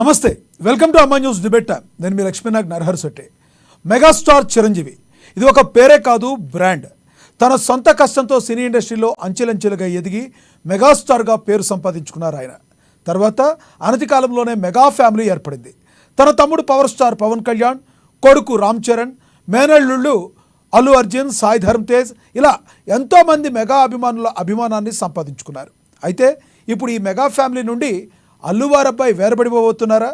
నమస్తే, welcome to అమ్మా news debate time. నేను మీ లక్ష్మీనాగ్ నరహర్ శెట్టి. మెగాస్టార్ చిరంజీవి ఇది ఒక పేరే కాదు, బ్రాండ్. తన సొంత కష్టంతో సినీ ఇండస్ట్రీలో అంచెలంచెలుగా ఎదిగి మెగాస్టార్గా పేరు సంపాదించుకున్నారు ఆయన. తర్వాత అనతి కాలంలోనే మెగా ఫ్యామిలీ ఏర్పడింది. తన తమ్ముడు పవర్ స్టార్ పవన్ కళ్యాణ్, కొడుకు రామ్ చరణ్, మేనల్లుళ్ళు అల్లు అర్జున్, సాయి ధరమ్ తేజ్, ఇలా ఎంతోమంది మెగా అభిమానుల అభిమానాన్ని సంపాదించుకున్నారు. అయితే ఇప్పుడు ఈ మెగా ఫ్యామిలీ నుండి అల్లువారబ్బాయి వేరబడిపోతున్నారా?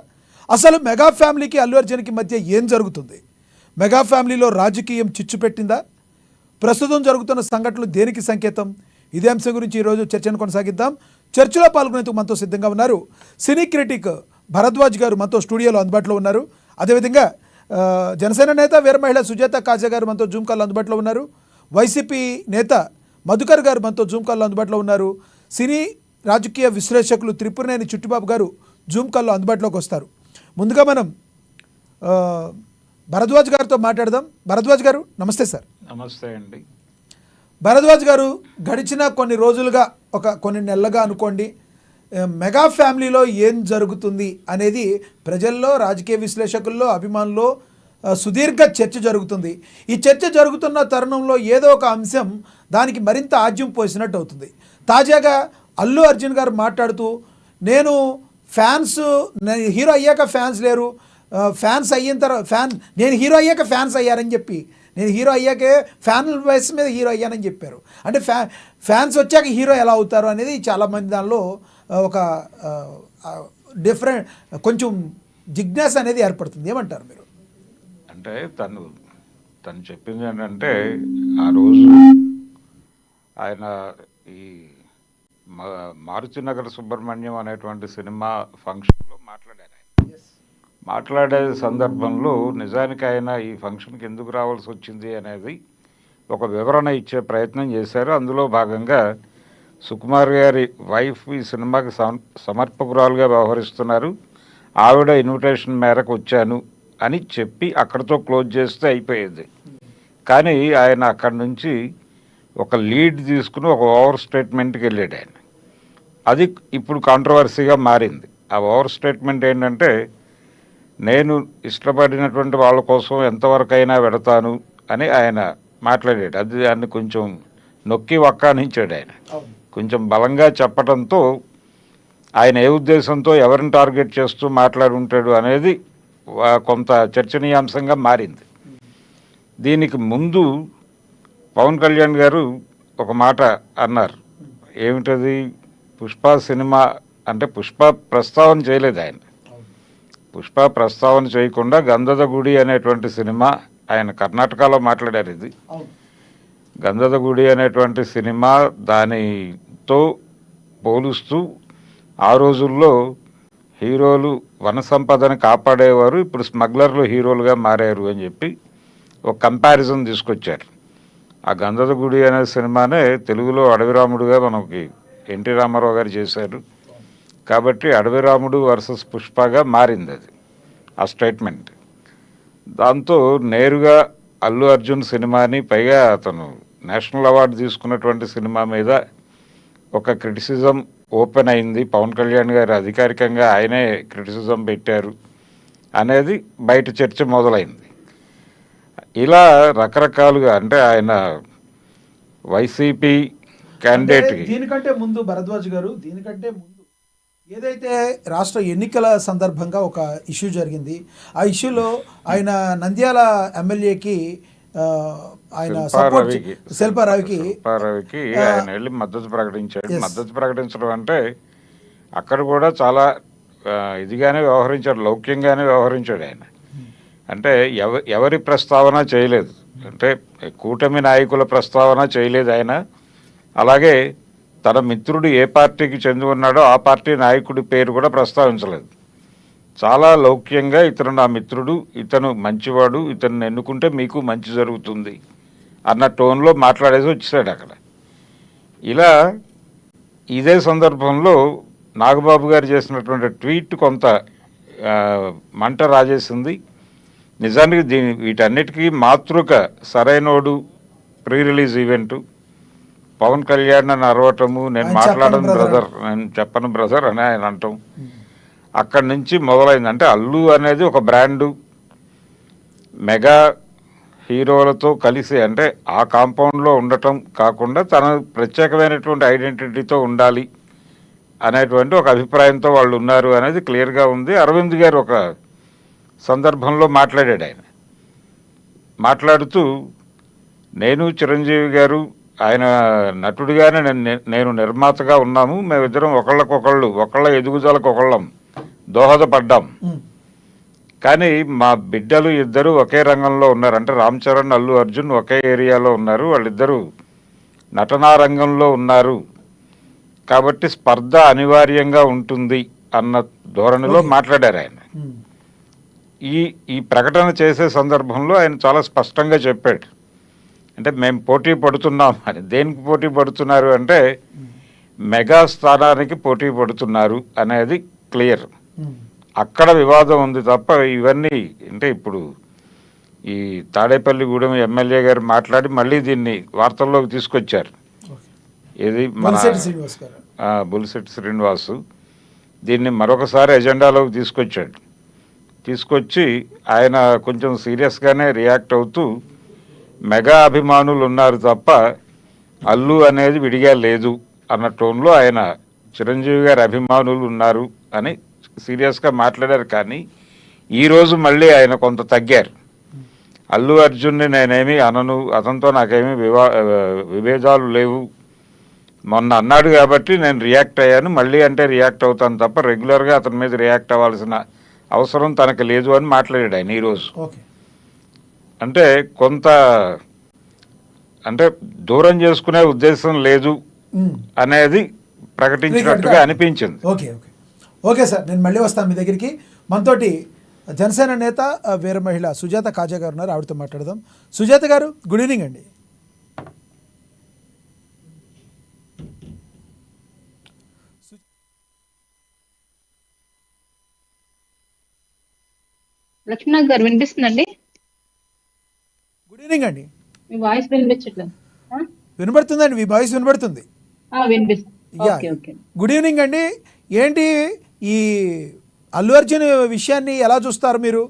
అసలు మెగా ఫ్యామిలీకి అల్లు అర్జున్కి మధ్య ఏం జరుగుతుంది? మెగా ఫ్యామిలీలో రాజకీయం చిచ్చు పెట్టిందా? ప్రస్తుతం జరుగుతున్న సంఘటనలు దేనికి సంకేతం? ఇదే అంశం గురించి ఈరోజు చర్చను కొనసాగిద్దాం. చర్చలో పాల్గొనేందుకు మనతో సిద్ధంగా ఉన్నారు సినీ క్రిటిక్ భరద్వాజ్ గారు, మనతో స్టూడియోలో అందుబాటులో ఉన్నారు. అదేవిధంగా జనసేన నేత వీర మహిళ సుజాత కాజా గారు మనతో జూమ్ కాల్లో అందుబాటులో ఉన్నారు. వైసీపీ నేత మధుకర్ గారు మనతో జూమ్ కాల్లో అందుబాటులో ఉన్నారు. సినీ రాజకీయ విశ్లేషకులు త్రిపురనేని చిట్టిబాబు గారు జూమ్ కాల్లో అందుబాటులోకి వస్తారు. ముందుగా మనం భరద్వాజ్ గారితో మాట్లాడదాం. భరద్వాజ్ గారు నమస్తే సార్. నమస్తే అండి. భరద్వాజ్ గారు, గడిచిన కొన్ని రోజులుగా, కొన్ని నెలలుగా అనుకోండి, మెగా ఫ్యామిలీలో ఏం జరుగుతుంది అనేది ప్రజల్లో, రాజకీయ విశ్లేషకుల్లో, అభిమానుల్లో సుదీర్ఘ చర్చ జరుగుతుంది. ఈ చర్చ జరుగుతున్న తరుణంలో ఏదో ఒక అంశం దానికి మరింత ఆజ్యం పోసినట్టు అవుతుంది. తాజాగా అల్లు అర్జున్ గారు మాట్లాడుతూ, నేను హీరో అయ్యాక ఫ్యాన్స్ లేరు, ఫ్యాన్స్ అయిన తర్వాత నేను హీరో అయ్యాక ఫ్యాన్స్ అయ్యారని చెప్పి, నేను హీరో అయ్యాకే ఫ్యాన్ బేస్ మీద హీరో అయ్యానని చెప్పారు. అంటే ఫ్యాన్స్ వచ్చాక హీరో ఎలా అవుతారు అనేది చాలామంది దానిలో ఒక డిఫరెంట్, కొంచెం జిజ్ఞాస అనేది ఏర్పడుతుంది. ఏమంటారు మీరు? అంటే తను చెప్పింది ఏంటంటే, ఆ రోజు ఆయన ఈ మారుతినగర్ సుబ్రహ్మణ్యం అనేటువంటి సినిమా ఫంక్షన్లో మాట్లాడారు. మాట్లాడే సందర్భంలో నిజానికి ఆయన ఈ ఫంక్షన్కి ఎందుకు రావాల్సి వచ్చింది అనేది ఒక వివరణ ఇచ్చే ప్రయత్నం చేశారు. అందులో భాగంగా సుకుమార్ గారి వైఫ్ ఈ సినిమాకి సమర్పకురాలుగా వ్యవహరిస్తున్నారు, ఆవిడ ఇన్విటేషన్ మేరకు వచ్చాను అని చెప్పి అక్కడితో క్లోజ్ చేస్తే అయిపోయేది. కానీ ఆయన అక్కడి నుంచి ఒక లీడ్ తీసుకుని ఒక ఓవర్ స్టేట్మెంట్కి వెళ్ళాడు ఆయన. అది ఇప్పుడు కాంట్రవర్సీగా మారింది. ఆ ఓవర్ స్టేట్మెంట్ ఏంటంటే, నేను ఇష్టపడినటువంటి వాళ్ళ కోసం ఎంతవరకైనా వెడతాను అని ఆయన మాట్లాడాడు. అది దాన్ని కొంచెం నొక్కి వక్కానించాడు ఆయన. కొంచెం బలంగా చెప్పడంతో ఆయన ఏ ఉద్దేశంతో ఎవరిని టార్గెట్ చేస్తూ మాట్లాడుంటాడు అనేది కొంత చర్చనీయాంశంగా మారింది. దీనికి ముందు పవన్ కళ్యాణ్ గారు ఒక మాట అన్నారు. ఏమిటది? పుష్ప సినిమా అంటే పుష్ప ప్రస్తావన చేయలేదు ఆయన. పుష్ప ప్రస్తావన చేయకుండా గంధద గుడి అనేటువంటి సినిమా, ఆయన కర్ణాటకలో మాట్లాడారు. ఇది గంధద గుడి అనేటువంటి సినిమా, దానితో పోలుస్తూ ఆ రోజుల్లో హీరోలు వన సంపదను కాపాడేవారు, ఇప్పుడు స్మగ్లర్లు హీరోలుగా మారారు అని చెప్పి ఒక కంపారిజన్ తీసుకొచ్చారు. ఆ గంధద గుడి అనే సినిమానే తెలుగులో అడవిరాముడుగా మనకి ఎన్టీ రామారావు గారు చేశారు. కాబట్టి అడవిరాముడు వర్సెస్ పుష్పగా మారింది అది, ఆ స్టేట్మెంట్. దాంతో నేరుగా అల్లు అర్జున్ సినిమాని, పైగా అతను నేషనల్ అవార్డు తీసుకున్నటువంటి సినిమా మీద ఒక క్రిటిసిజం ఓపెన్ అయింది. పవన్ కళ్యాణ్ గారు అధికారికంగా ఆయనే క్రిటిసిజం పెట్టారు అనేది బయట చర్చ మొదలైంది. ఇలా రకరకాలుగా, అంటే ఆయన వైసీపీ క్యాండిడేట్. దీనికంటే ముందు భరద్వాజ్ గారు, ఏదైతే రాష్ట్ర ఎన్నికల సందర్భంగా ఒక ఇష్యూ జరిగింది, ఆ ఇష్యూలో ఆయన నంద్యాల ఎమ్మెల్యేకి ఆయన శిల్పారావుకి ఆయన వెళ్ళి మద్దతు ప్రకటించాడు. మద్దతు ప్రకటించడం అంటే అక్కడ కూడా చాలా ఇదిగానే వ్యవహరించాడు, లౌక్యంగానే వ్యవహరించాడు ఆయన. అంటే ఎవరి ప్రస్తావన చేయలేదు, అంటే కూటమి నాయకుల ప్రస్తావన చేయలేదు ఆయన. అలాగే తన మిత్రుడు ఏ పార్టీకి చెంది ఉన్నాడో ఆ పార్టీ నాయకుడి పేరు కూడా ప్రస్తావించలేదు. చాలా లౌక్యంగా, ఇతను నా మిత్రుడు, ఇతను మంచివాడు, ఇతను ఎన్నుకుంటే మీకు మంచి జరుగుతుంది అన్న టోన్లో మాట్లాడేసి వచ్చేసాడు అక్కడ. ఇలా ఇదే సందర్భంలో నాగబాబు గారు చేసినటువంటి ట్వీట్ కొంత మంట రాజేసింది. నిజానికి వీటన్నిటికీ మాతృక Sarrainodu pre release event. Pavan Kalyan అని అరవటము, నేను మాట్లాడను బ్రదర్, నేను చెప్పను బ్రదర్ అని ఆయన అంటాం. అక్కడి నుంచి మొదలైంది. అంటే అల్లు అనేది ఒక బ్రాండు, మెగా హీరోలతో కలిసి అంటే ఆ కాంపౌండ్లో ఉండటం కాకుండా తన ప్రత్యేకమైనటువంటి ఐడెంటిటీతో ఉండాలి అనేటువంటి ఒక అభిప్రాయంతో వాళ్ళు ఉన్నారు అనేది క్లియర్గా ఉంది. అరవింద్ గారు ఒక సందర్భంలో మాట్లాడాడు. ఆయన మాట్లాడుతూ, నేను చిరంజీవి గారు ఆయన నటుడిగానే నేను నిర్మాతగా ఉన్నాము, మేమిద్దరం ఒకళ్ళ ఎదుగుదలకు ఒకళ్ళం దోహదపడ్డాం. కానీ మా బిడ్డలు ఇద్దరు ఒకే రంగంలో ఉన్నారు. అంటే రామ్ చరణ్, అల్లు అర్జున్ ఒకే ఏరియాలో ఉన్నారు, వాళ్ళిద్దరూ నటనా రంగంలో ఉన్నారు, కాబట్టి స్పర్ధ అనివార్యంగా ఉంటుంది అన్న ధోరణిలో మాట్లాడారు ఆయన. ఈ ప్రకటన చేసే సందర్భంలో ఆయన చాలా స్పష్టంగా చెప్పాడు, అంటే మేము పోటీ పడుతున్నాం అని. దేనికి పోటీ పడుతున్నారు అంటే మెగా స్థానానికి పోటీ పడుతున్నారు అనేది క్లియర్. అక్కడ వివాదం ఉంది తప్ప ఇవన్నీ అంటే ఇప్పుడు ఈ తాడేపల్లిగూడెం ఎమ్మెల్యే గారు మాట్లాడి మళ్ళీ దీన్ని వార్తల్లోకి తీసుకొచ్చారు. ఇది మన బులిశెట్టి శ్రీనివాసు దీన్ని మరొకసారి ఎజెండాలోకి తీసుకొచ్చి ఆయన కొంచెం సీరియస్గానే రియాక్ట్ అవుతూ, మెగా అభిమానులు ఉన్నారు తప్ప అల్లు అనేది విడిగా లేదు అన్న టోన్లో ఆయన చిరంజీవి గారి అభిమానులు ఉన్నారు అని సీరియస్గా మాట్లాడారు. కానీ ఈరోజు మళ్ళీ ఆయన కొంత తగ్గారు. అల్లు అర్జున్ని నేనేమి అనను, అతనితో నాకేమీ విభేదాలు లేవు, మొన్న అన్నాడు కాబట్టి నేను రియాక్ట్ అయ్యాను, మళ్ళీ అంటే రియాక్ట్ అవుతాను తప్ప రెగ్యులర్గా అతని మీద రియాక్ట్ అవ్వాల్సిన అవసరం తనకు లేదు అని మాట్లాడాడు ఆయన ఈరోజు. అంటే కొంత అంటే దూరం చేసుకునే ఉద్దేశం లేదు అనేది ప్రకటించినట్టుగా అనిపించింది. ఓకే సార్, నేను మళ్ళీ వస్తాను మీ దగ్గరికి. మనతోటి జనసేన నేత వీర మహిళ సుజాత కాజా గారు ఉన్నారు, ఆవిడతో మాట్లాడదాం. సుజాత గారు, గుడ్ ఈవినింగ్ అండి. లక్ష్మణ్ గారు వినిపిస్తుందండి? గుడ్ ఈవినింగ్ అండి. మీ వాయిస్ వినిపించట్లేదు. వినబడుతుందండి, మీ వాయిస్ వినబడుతుంది. గుడ్ ఈవినింగ్ అండి. ఏంటి ఈ అల్లు అర్జున్ విషయాన్ని ఎలా చూస్తారు మీరు?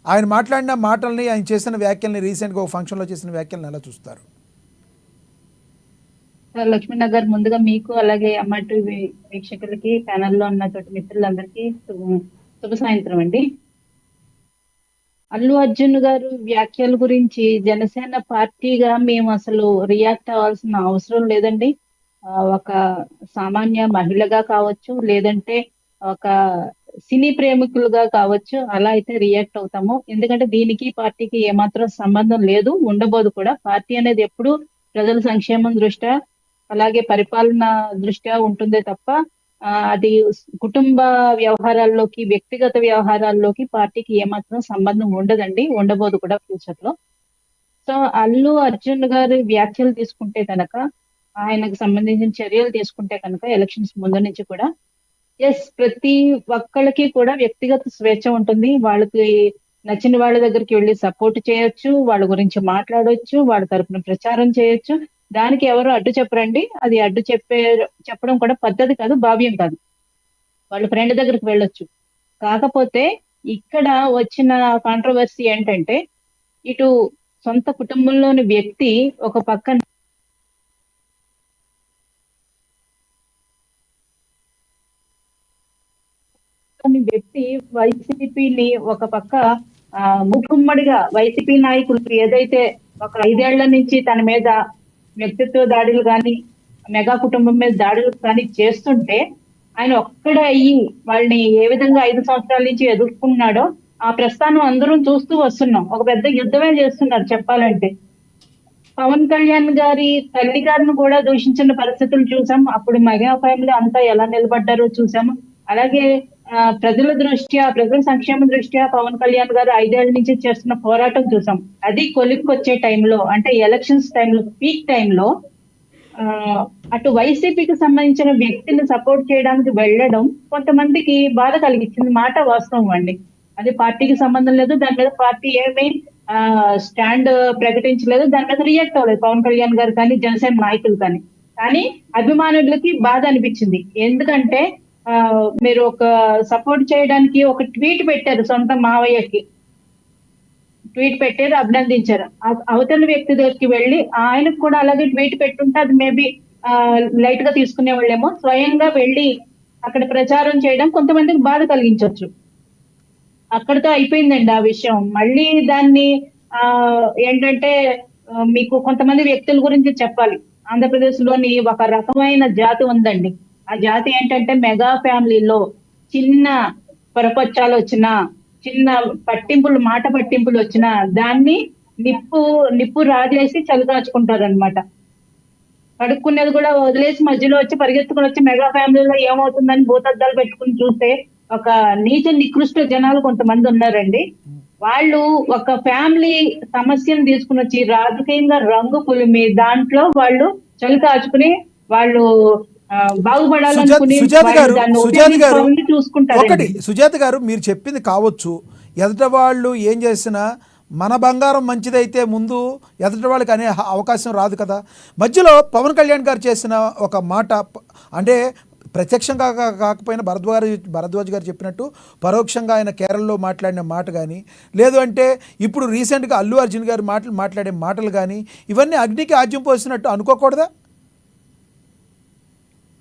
ఆయన మాట్లాడిన మాటల్ని, ఆయన చేసిన వ్యాఖ్యల్ని, రీసెంట్గా ఒక ఫంక్షన్లో చేసిన వ్యాఖ్యల్ని ఎలా చూస్తారు? లక్ష్మణ్ గారు, ముందుగా మీకు అలాగే అమ్మటి వీక్షకులకి, ప్యానల్లో ఉన్న తోటి మిత్రులందరికీ శుభ సాయంత్రం అండి. అల్లు అర్జున్ గారు వ్యాఖ్యల గురించి జనసేన పార్టీగా మేము అసలు రియాక్ట్ అవ్వాల్సిన అవసరం లేదండి. ఒక సామాన్య మహిళగా కావచ్చు, లేదంటే ఒక సినీ ప్రేమికులుగా కావచ్చు, అలా అయితే రియాక్ట్ అవుతాము. ఎందుకంటే దీనికి పార్టీకి ఏమాత్రం సంబంధం లేదు, ఉండబోదు కూడా. పార్టీ అనేది ఎప్పుడు ప్రజల సంక్షేమం దృష్ట్యా అలాగే పరిపాలన దృష్ట్యా ఉంటుందే తప్ప అది కుటుంబ వ్యవహారాల్లోకి, వ్యక్తిగత వ్యవహారాల్లోకి పార్టీకి ఏమాత్రం సంబంధం ఉండదండి, ఉండబోదు కూడా ఫ్యూచర్ లో. సో అల్లు అర్జున్ గారి వ్యాఖ్యలు తీసుకుంటే కనుక, ఆయనకు సంబంధించిన చర్యలు తీసుకుంటే కనుక, ఎలక్షన్స్ ముందు నుంచి కూడా ప్రతి ఒక్కళ్ళకి కూడా వ్యక్తిగత స్వేచ్ఛ ఉంటుంది. వాళ్ళకి నచ్చిన వాళ్ళ దగ్గరికి వెళ్ళి సపోర్ట్ చేయొచ్చు, వాళ్ళ గురించి మాట్లాడొచ్చు, వాళ్ళ తరపున ప్రచారం చేయొచ్చు. దానికి ఎవరు అడ్డు చెప్పరండి. అది అడ్డు చెప్పడం కూడా పద్ధతి కాదు, భావ్యం కాదు. వాళ్ళ ఫ్రెండ్ దగ్గరికి వెళ్ళొచ్చు. కాకపోతే ఇక్కడ వచ్చిన కాంట్రవర్సీ ఏంటంటే, ఇటు సొంత కుటుంబంలోని వ్యక్తి ఒక పక్కన వ్యక్తి వైసీపీని ఒక పక్క ముఖమ్మడిగా వైసీపీ నాయకులు ఏదైతే ఒక 5 ఏళ్ల నుంచి తన మీద వ్యక్తిత్వ దాడులు కానీ, మెగా కుటుంబం మీద దాడులు కానీ చేస్తుంటే, ఆయన ఒక్కడ అయ్యి వాళ్ళని ఏ విధంగా 5 సంవత్సరాల నుంచి ఎదుర్కొన్నాడో ఆ ప్రస్థానం అందరం చూస్తూ వస్తున్నాం. ఒక పెద్ద యుద్ధమే చేస్తున్నారు చెప్పాలంటే. పవన్ కళ్యాణ్ గారి తల్లి గారిని కూడా దూషించిన పరిస్థితులు చూసాం. అప్పుడు మెగా ఫ్యామిలీ అంతా ఎలా నిలబడ్డారో చూసాము. అలాగే ప్రజల దృష్ట్యా, ప్రజల సంక్షేమ దృష్ట్యా పవన్ కళ్యాణ్ గారు 5 ఏళ్ల నుంచి చేస్తున్న పోరాటం చూసాం. అది కొలిక్కొచ్చే టైంలో, అంటే ఎలక్షన్స్ టైంలో, పీక్ టైంలో అటు వైసీపీకి సంబంధించిన వ్యక్తిని సపోర్ట్ చేయడానికి వెళ్ళడం కొంతమందికి బాధ కలిగించింది. మాట వాస్తవం అండి. అది పార్టీకి సంబంధం లేదు, దాని మీద పార్టీ ఏమీ స్టాండ్ ప్రకటించలేదు, దాని మీద రియాక్ట్ అవ్వలేదు పవన్ కళ్యాణ్ గారు కానీ, జనసేన నాయకులు కానీ. కానీ అభిమానులకి బాధ అనిపించింది. ఎందుకంటే మీరు ఒక సపోర్ట్ చేయడానికి ఒక ట్వీట్ పెట్టారు, సొంత మావయ్యకి ట్వీట్ పెట్టారు, అభినందించారు. అవతల వ్యక్తి దగ్గరికి వెళ్ళి ఆయనకు కూడా అలాగే ట్వీట్ పెట్టుంటే అది మేబీ లైట్ గా తీసుకునే వాళ్ళేమో. స్వయంగా వెళ్ళి అక్కడ ప్రచారం చేయడం కొంతమందికి బాధ కలిగించవచ్చు. అక్కడితో అయిపోయిందండి ఆ విషయం. మళ్ళీ దాన్ని ఏంటంటే మీకు కొంతమంది వ్యక్తుల గురించి చెప్పాలి. ఆంధ్రప్రదేశ్ లోని ఒక రకమైన జాతి ఉందండి. ఆ జాతి ఏంటంటే మెగా ఫ్యామిలీలో చిన్న పొరపచ్చాలు వచ్చినా, చిన్న మాట పట్టింపులు వచ్చినా దాన్ని నిప్పు రాజేసి చలికాచుకుంటారనమాట. కడుక్కునేది కూడా వదిలేసి మధ్యలో వచ్చి పరిగెత్తుకుని వచ్చి మెగా ఫ్యామిలీలో ఏమవుతుందని భూతద్దాలు పెట్టుకుని చూస్తే ఒక నీచ నికృష్ట జనాలు కొంతమంది ఉన్నారండి. వాళ్ళు ఒక ఫ్యామిలీ సమస్యను తీసుకుని వచ్చి రాజకీయంగా రంగు పులిమి దాంట్లో వాళ్ళు చలి కాచుకుని వాళ్ళు బాగుపడాలనుకుని చూసుకుంటారు. ఒకటి సుజాత గారు, మీరు చెప్పింది కావచ్చు, ఎదుట వాళ్ళు ఏం చేసినా మన బంగారం మంచిదైతే ముందు ఎదుటి వాళ్ళకి అనే అవకాశం రాదు కదా. మధ్యలో పవన్ కళ్యాణ్ గారు చేసిన ఒక మాట, అంటే ప్రత్యక్షంగా కాకపోయినా భరద్వాజ్ గారు చెప్పినట్టు పరోక్షంగా ఆయన కేరళలో మాట్లాడిన మాట కానీ, లేదు అంటే ఇప్పుడు రీసెంట్గా అల్లు అర్జున్ గారు మాట్లాడే మాటలు కానీ, ఇవన్నీ అగ్నికి ఆజ్యం పోసినట్టు అనుకోకూడదా?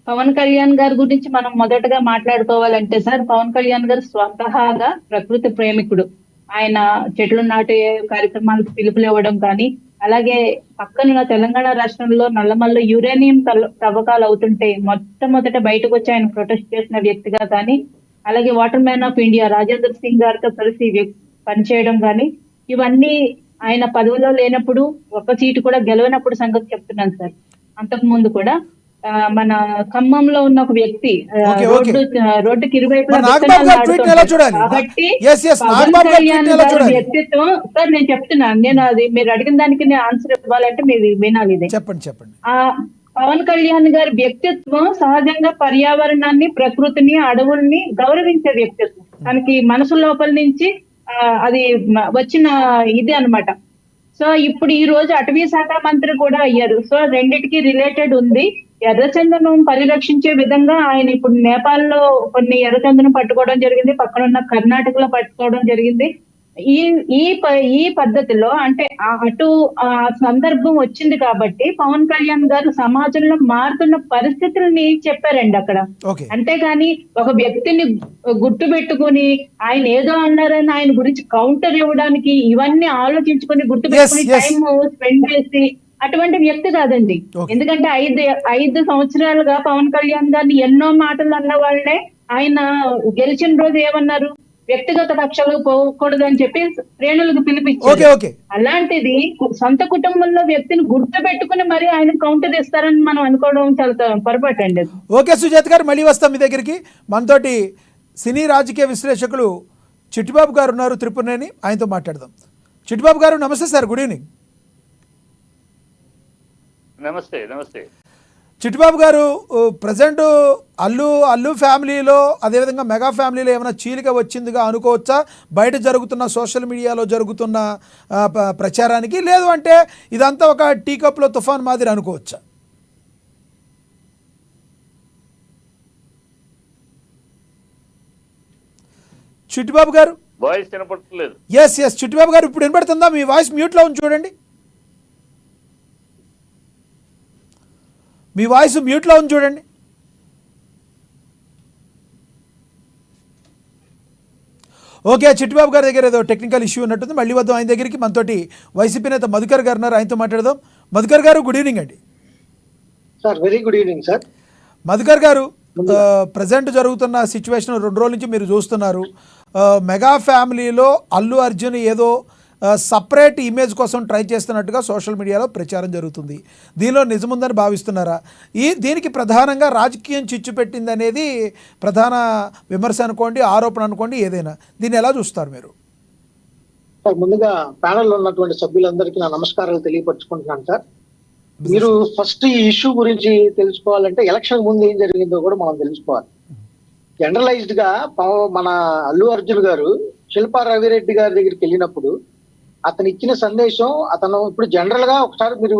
పవన్ కళ్యాణ్ గారి గురించి మనం మొదటగా మాట్లాడుకోవాలంటే సార్, పవన్ కళ్యాణ్ గారు స్వతహాగా ప్రకృతి ప్రేమికుడు. ఆయన చెట్లు నాటే కార్యక్రమాలకు పిలుపులు ఇవ్వడం కానీ, అలాగే పక్కన తెలంగాణ రాష్ట్రంలో నల్లమల్లో యురేనియం తవ్వకాలు అవుతుంటే మొట్టమొదట బయటకు వచ్చి ఆయన ప్రొటెస్ట్ చేసిన వ్యక్తిగా కానీ, అలాగే water man of India Rajendra Singh గారితో కలిసి పనిచేయడం కానీ, ఇవన్నీ ఆయన పదవిలో లేనప్పుడు ఒక సీటు కూడా గెలవనప్పుడు సంగతి చెప్తున్నాను సార్. అంతకు ముందు కూడా మన ఖమ్మంలో ఉన్న ఒక వ్యక్తి రోడ్డుకి ఇరువైపులా కాబట్టి పవన్ కళ్యాణ్ గారి వ్యక్తిత్వం సార్, నేను చెప్తున్నాను, నేను అది మీరు అడిగిన దానికి నేను ఆన్సర్ ఇవ్వాలంటే మీరు వినాలి. ఇది చెప్పండి. పవన్ కళ్యాణ్ గారి వ్యక్తిత్వం సహజంగా పర్యావరణాన్ని, ప్రకృతిని, అడవుల్ని గౌరవించే వ్యక్తిత్వం. తనకి మనసు లోపల నుంచి అది వచ్చిన ఇది అన్నమాట. సో ఇప్పుడు ఈ రోజు అటవీ శాఖ మంత్రి కూడా అయ్యారు. సో రెండిటికి రిలేటెడ్ ఉంది. ఎర్రచందనం పరిరక్షించే విధంగా ఆయన ఇప్పుడు నేపాల్లో కొన్ని ఎర్రచందనం పట్టుకోవడం జరిగింది, పక్కనున్న కర్ణాటకలో పట్టుకోవడం జరిగింది. ఈ పద్ధతిలో అంటే అటు ఆ సందర్భం వచ్చింది కాబట్టి పవన్ కళ్యాణ్ గారు సమాజంలో మారుతున్న పరిస్థితుల్ని చెప్పారండి అక్కడ. అంతేగాని ఒక వ్యక్తిని గుర్తు పెట్టుకుని ఆయన ఏదో అన్నారని ఆయన గురించి కౌంటర్ ఇవ్వడానికి ఇవన్నీ ఆలోచించుకుని గుర్తు పెట్టుకుని టైం స్పెండ్ చేసి అటువంటి వ్యక్తి కాదండి. ఎందుకంటే 5 సంవత్సరాలుగా పవన్ కళ్యాణ్ గారిని ఎన్నో మాటలు అన్న వాళ్ళే ఆయన గెలిచిన రోజు ఏమన్నారు, వ్యక్తిగత కక్షలు పోకూడదు అని చెప్పి శ్రేణులకు పిలిపించారు. అలాంటిది సొంత కుటుంబంలో వ్యక్తిని గుర్తు పెట్టుకుని మరి ఆయన కౌంటర్ ఇస్తారని మనం అనుకోవడం చాలా పొరపాటు అండి. ఓకే సుజాత గారు, మళ్ళీ వస్తాం మీ దగ్గరికి. మనతోటి సినీ రాజకీయ విశ్లేషకులు చిట్టిబాబు గారు ఉన్నారు త్రిపురనేని, ఆయనతో మాట్లాడదాం. చిట్టిబాబు గారు నమస్తే సార్, గుడ్ ఈవినింగ్. నమస్తే. చిట్టిబాబు గారు, ప్రజెంట్ అల్లు ఫ్యామిలీలో అదేవిధంగా మెగా ఫ్యామిలీలో ఏమైనా చీలిక వచ్చిందిగా అనుకోవచ్చా బయట జరుగుతున్న సోషల్ మీడియాలో జరుగుతున్న ప్రచారానికి, లేదు అంటే ఇదంతా ఒక టీ కప్లో తుఫాన్ మాదిరి అనుకోవచ్చా? చిట్టిబాబు గారు వాయిస్ వినపడట్లేదు. ఎస్ చిట్టిబాబు గారు, ఇప్పుడు వినపడుతుందా? మీ వాయిస్ మ్యూట్లో ఉంది చూడండి. మీ వాయిస్ మ్యూట్లో ఉంది చూడండి. ఓకే, చిట్టిబాబు గారి దగ్గర ఏదో టెక్నికల్ ఇష్యూ ఉన్నట్టుంది. మళ్ళీ వద్దాం ఆయన దగ్గరికి. మనతోటి వైసీపీ నేత మధుకర్ గారు ఉన్నారు, ఆయనతో మాట్లాడదాం. మధుకర్ గారు, గుడ్ ఈవినింగ్ అండి. Sir, very good evening sir. Madhukar గారు, ప్రజెంట్ జరుగుతున్న సిచ్యువేషన్ 2 రోజుల నుంచి మీరు చూస్తున్నారు. మెగా ఫ్యామిలీలో అల్లు అర్జున్ ఏదో సపరేట్ ఇమేజ్ కోసం ట్రై చేస్తున్నట్టుగా సోషల్ మీడియాలో ప్రచారం జరుగుతుంది. దీనిలో నిజముందని భావిస్తున్నారా? దీనికి ప్రధానంగా రాజకీయం చిచ్చు పెట్టింది అనేది ప్రధాన విమర్శ అనుకోండి, ఆరోపణ అనుకోండి, ఏదైనా. దీన్ని ఎలా చూస్తారు మీరు? ముందుగా ప్యానెల్లో ఉన్నటువంటి సభ్యులందరికీ నా నమస్కారాలు తెలియపరచుకుంటున్నాను సార్. మీరు ఫస్ట్ ఈ ఇష్యూ గురించి తెలుసుకోవాలంటే ఎలక్షన్ ముందు ఏం జరిగిందో కూడా మనం తెలుసుకోవాలి. జనరలైజ్డ్ గా మన అల్లు అర్జున్ గారు శిల్పా రవిరెడ్డి గారి దగ్గరికి వెళ్ళినప్పుడు అతను ఇచ్చిన సందేశం, అతను ఇప్పుడు జనరల్ గా ఒకసారి మీరు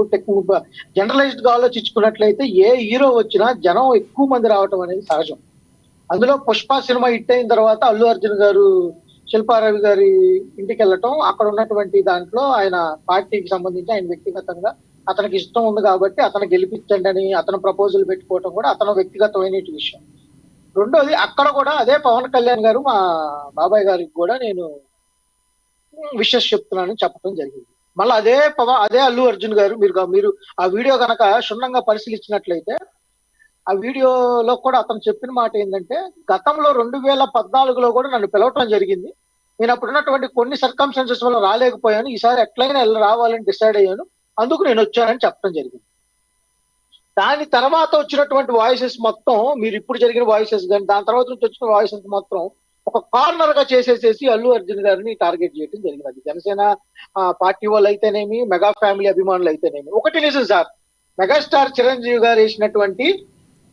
జనరలైజ్డ్ గా ఆలోచించుకున్నట్లయితే ఏ హీరో వచ్చినా జనం ఎక్కువ మంది రావటం అనేది సహజం. అందులో పుష్ప సినిమా హిట్ అయిన తర్వాత అల్లు అర్జున్ గారు శిల్పారావి గారి ఇంటికి వెళ్ళటం, అక్కడ ఉన్నటువంటి దాంట్లో ఆయన పార్టీకి సంబంధించి ఆయన వ్యక్తిగతంగా అతనికి ఇష్టం ఉంది కాబట్టి అతను గెలిపించండి అని అతను ప్రపోజల్ పెట్టుకోవటం కూడా అతను వ్యక్తిగతమైన విషయం. రెండోది, అక్కడ కూడా అదే పవన్ కళ్యాణ్ గారు మా బాబాయ్ గారికి కూడా నేను విషెస్ చెప్తున్నానని చెప్పడం జరిగింది. మళ్ళీ అదే అల్లు అర్జున్ గారు మీరు ఆ వీడియో కనుక క్షుణ్ణంగా పరిశీలించినట్లయితే ఆ వీడియోలో కూడా అతను చెప్పిన మాట ఏంటంటే, గతంలో 2014లో కూడా నన్ను పిలవటం జరిగింది. నేను అప్పుడు ఉన్నటువంటి కొన్ని సర్కమ్స్టాన్సెస్ వల్ల రాలేకపోయాను. ఈసారి ఎట్లయినా రావాలని డిసైడ్ అయ్యాను, అందుకు నేను వచ్చానని చెప్పడం జరిగింది. దాని తర్వాత వచ్చినటువంటి వాయిసెస్ మొత్తం, మీరు ఇప్పుడు జరిగిన వాయిసెస్ కానీ దాని తర్వాత నుంచి వచ్చిన వాయిసెస్ మొత్తం ఒక కార్నర్ గా చేసేసేసి అల్లు అర్జున్ గారిని టార్గెట్ చేయడం జరిగింది. అది జనసేన పార్టీ వాళ్ళు అయితేనేమి, మెగా ఫ్యామిలీ అభిమానులు అయితేనేమి. ఒకటి నిజం సార్, మెగాస్టార్ చిరంజీవి గారు వేసినటువంటి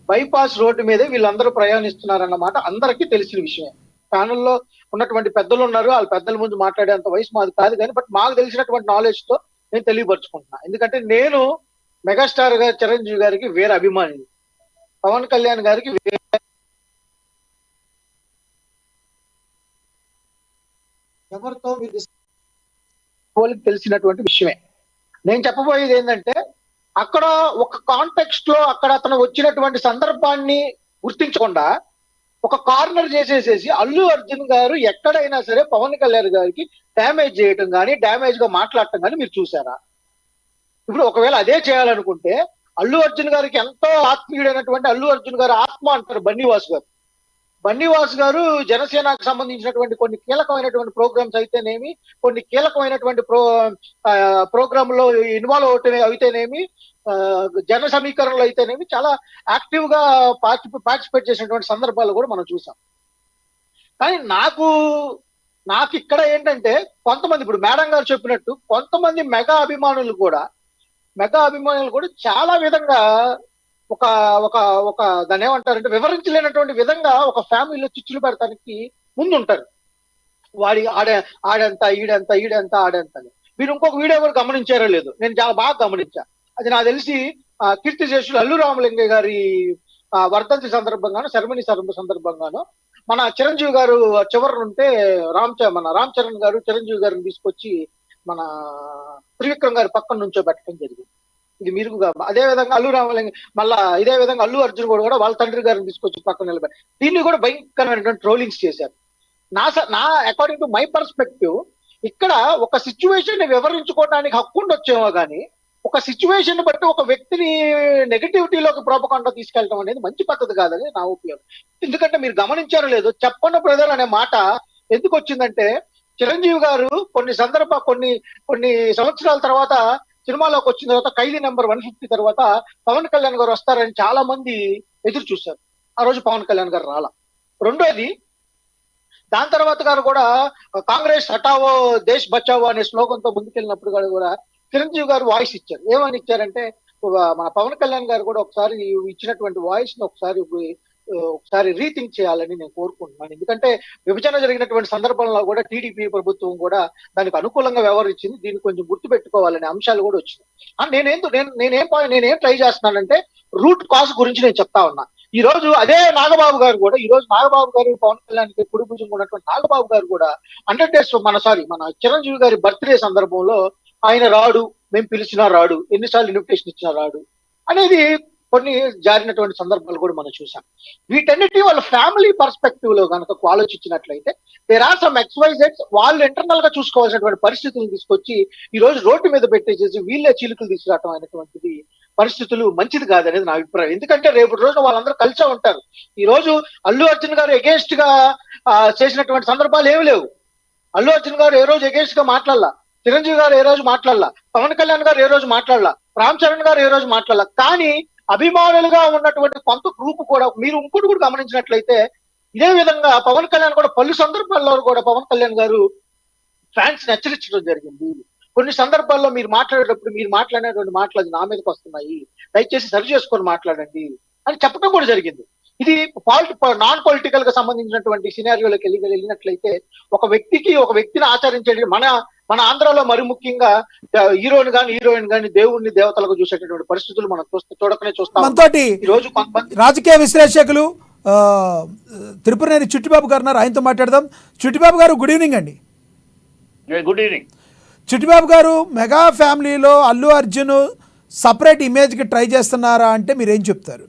బైపాస్ రోడ్డు మీదే వీళ్ళందరూ ప్రయాణిస్తున్నారన్నమాట అందరికీ తెలిసిన విషయమే. ప్యానెల్లో ఉన్నటువంటి పెద్దలు ఉన్నారు, వాళ్ళ పెద్దల ముందు మాట్లాడేంత వయసు మాది కాదు కానీ, బట్ మాకు తెలిసినటువంటి నాలెడ్జ్ తో నేను తెలియపరుచుకుంటున్నా. ఎందుకంటే నేను మెగాస్టార్ గారు చిరంజీవి గారికి వేరే అభిమాని, పవన్ కళ్యాణ్ గారికి ఎవరితో తెలిసినటువంటి విషయమే. నేను చెప్పబోయేది ఏంటంటే, అక్కడ ఒక కాంటెక్స్ట్ లో అక్కడ అతను వచ్చినటువంటి సందర్భాన్ని గుర్తించకుండా ఒక కార్నర్ చేసేసేసి అల్లు అర్జున్ గారు ఎక్కడైనా సరే పవన్ కళ్యాణ్ గారికి డ్యామేజ్ చేయటం కానీ, డ్యామేజ్ గా మాట్లాడటం కానీ మీరు చూసారా? ఇప్పుడు ఒకవేళ అదే చేయాలనుకుంటే అల్లు అర్జున్ గారికి ఎంతో ఆత్మీయుడైనటువంటి అల్లు అర్జున్ గారు ఆత్మ అంటారు బన్నీవాస్ గారు జనసేనకు సంబంధించినటువంటి కొన్ని కీలకమైనటువంటి ప్రోగ్రామ్స్ అయితేనేమి, కొన్ని కీలకమైనటువంటి ప్రోగ్రామ్ లో ఇన్వాల్వ్ అయితేనేమి, జన సమీకరణలు అయితేనేమి చాలా యాక్టివ్ గా పార్టిసిపేట్ చేసినటువంటి సందర్భాలు కూడా మనం చూసాం. కానీ నాకు ఇక్కడ ఏంటంటే, కొంతమంది ఇప్పుడు మేడం గారు చెప్పినట్టు కొంతమంది మెగా అభిమానులు కూడా చాలా విధంగా ఒక ఒక ఒక దాన్ని ఏమంటారంటే వివరించలేనటువంటి విధంగా ఒక ఫ్యామిలీలో చిచ్చులు పెడతానికి ముందుంటారు. ఆడంత ఈడంత ఆడంత అని. మీరు ఇంకొక వీడియో కూడా గమనించారో లేదు, నేను చాలా బాగా గమనించా. అది నాకు తెలిసి కీర్తిశేషులు అల్లు రామలింగయ్య గారి వర్ధంతి సందర్భంగాను, సెరమనీ సందర్భంగాను మన చిరంజీవి గారు చివరి ఉంటే రామ్ చరణ్ గారు చిరంజీవి గారిని తీసుకొచ్చి మన త్రివిక్రమ్ గారి పక్కన నుంచో పెట్టడం జరిగింది. ఇది మీరు అదే విధంగా అల్లు రామలింగ మళ్ళా ఇదే విధంగా అల్లు అర్జున్ కూడా వాళ్ళ తండ్రి గారిని తీసుకొచ్చి పక్కన నిలబెట్టి దీన్ని కూడా భయంకరమైనటువంటి ట్రోలింగ్స్ చేశారు. నా అకార్డింగ్ టు మై పర్స్పెక్టివ్, ఇక్కడ ఒక సిచ్యువేషన్ ని వివరించుకోవడానికి హక్కు ఉండొచ్చేమో కానీ, ఒక సిచ్యువేషన్ బట్టి ఒక వ్యక్తిని నెగటివిటీలోకి ప్రోపకాండా తీసుకెళ్ళడం అనేది మంచి పద్ధతి కాదని నా ఒపీనియన్. ఎందుకంటే మీరు గమనించారో లేదో, చెప్పన్న ప్రజలు అనే మాట ఎందుకు వచ్చిందంటే, చిరంజీవి గారు కొన్ని సంవత్సరాల తర్వాత సినిమాలోకి వచ్చిన తర్వాత ఖైదీ నెంబర్ 150 తర్వాత పవన్ కళ్యాణ్ గారు వస్తారని చాలా మంది ఎదురు చూశారు. ఆ రోజు పవన్ కళ్యాణ్ గారు రాలా. రెండోది, దాని తర్వాత గారు కూడా కాంగ్రెస్ హటావో దేశ్ బచావో అనే స్లోగన్తో ముందుకెళ్ళినప్పుడు కూడా చిరంజీవి గారు వాయిస్ ఇచ్చారు. ఏమని ఇచ్చారంటే, మన పవన్ కళ్యాణ్ గారు కూడా ఒకసారి ఇచ్చినటువంటి వాయిస్ ని ఒకసారి రీథింక్ చేయాలని నేను కోరుకుంటున్నాను. ఎందుకంటే విభజన జరిగినటువంటి సందర్భంలో కూడా టీడీపీ ప్రభుత్వం కూడా దానికి అనుకూలంగా వ్యవహరించింది. దీన్ని కొంచెం గుర్తుపెట్టుకోవాలనే అంశాలు కూడా వచ్చినాయి. నేనేం ట్రై చేస్తున్నానంటే, రూట్ కాజ్ గురించి నేను చెప్తా ఉన్నా. ఈ రోజు అదే నాగబాబు గారు పవన్ కళ్యాణ్ కుడి భుజంగా ఉన్నటువంటి నాగబాబు గారు కూడా 100 days మన చిరంజీవి గారి బర్త్డే సందర్భంలో ఆయన రాడు, మేము పిలిచినా రాడు, ఎన్నిసార్లు ఇన్విటేషన్ ఇచ్చినా రాడు అనేది కొన్ని జారినటువంటి సందర్భాలు కూడా మనం చూసాం. వీటన్నిటి వాళ్ళ ఫ్యామిలీ పర్స్పెక్టివ్ లో కనుక ఆలోచించినట్లయితే దేర్ ఆర్ సమ్ XYZ వాళ్ళు ఇంటర్నల్ గా చూసుకోవాల్సినటువంటి పరిస్థితులను తీసుకొచ్చి ఈ రోజు రోడ్డు మీద పెట్టేసేసి వీళ్ళే చీలికలు తీసుకురావడం అనేటువంటిది పరిస్థితులు మంచిది కాదనేది నా అభిప్రాయం. ఎందుకంటే రేపు రోజున వాళ్ళందరూ కలిసే ఉంటారు. ఈ రోజు అల్లు అర్జున్ గారు ఎగేన్స్ట్ గా చేసినటువంటి సందర్భాలు ఏమి లేవు. అల్లు అర్జున్ గారు ఏ రోజు ఎగేన్స్ట్ గా మాట్లాడాల, చిరంజీవి గారు ఏ రోజు మాట్లాడాల, పవన్ కళ్యాణ్ గారు ఏ రోజు మాట్లాడాల, రామ్ చరణ్ గారు ఏ రోజు మాట్లాడాల. కానీ అభిమానులుగా ఉన్నటువంటి కొంత గ్రూప్ కూడా, మీరు ఇంకోటి కూడా గమనించినట్లయితే, ఇదే విధంగా పవన్ కళ్యాణ్ కూడా పలు సందర్భాల్లో కూడా పవన్ కళ్యాణ్ గారు ఫ్యాన్స్ హెచ్చరించడం జరిగింది. కొన్ని సందర్భాల్లో మీరు మాట్లాడినటువంటి మాటలు అది నా మీదకి వస్తున్నాయి, దయచేసి సరి చేసుకొని మాట్లాడండి అని చెప్పడం కూడా జరిగింది. ఇది నాన్ పొలిటికల్ గా సంబంధించినటువంటి సినారియోలోకి వెళ్ళినట్లయితే ఒక వ్యక్తిని ఆచరించే మన ఆంధ్రాలో మరి ముఖ్యంగా హీరోయిన్ గాని దేవుణ్ణి దేవతలకు చూసేటటువంటి పరిస్థితులు మనం చూడకనే చూస్తాం. మనతోటి ఈ రోజు రాజకీయ విశ్లేషకులు, త్రిపురనేని చిట్టిబాబు గారు ఉన్నారు, ఆయనతో మాట్లాడదాం. చిట్టిబాబు గారు గుడ్ ఈవినింగ్ అండి. Good evening. Chittibabu garu, mega ఫ్యామిలీలో అల్లు అర్జున్ సపరేట్ ఇమేజ్కి ట్రై చేస్తున్నారా అంటే మీరేం చెప్తారు?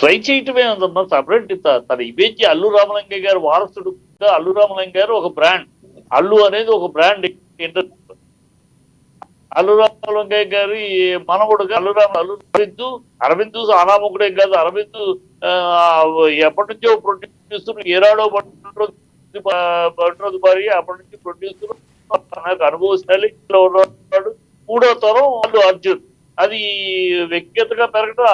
ట్రై చేయటమే ఉందమ్మా. సపరేట్ తన ఇమేజ్ అల్లు రామలింగయ్య గారు వారసుడుగా అల్లు రామలింగయ్య గారు ఒక బ్రాండ్. అల్లు అనేది ఒక బ్రాండ్. అల్లు రామలింగయ్య గారి మనవుడుగా అరవింద్ అనామకుడే కాదు, అరవింద్ ఎప్పటి నుంచో ప్రొడ్యూసర్, ఏనాడో బంట్రోజు భార్య, అప్పటి నుంచి ప్రొడ్యూసర్, అనుభవశాలి ఉన్నాడు. 3వ తరం అల్లు అర్జున్. అది వ్యక్తిగతంగా పెరగడం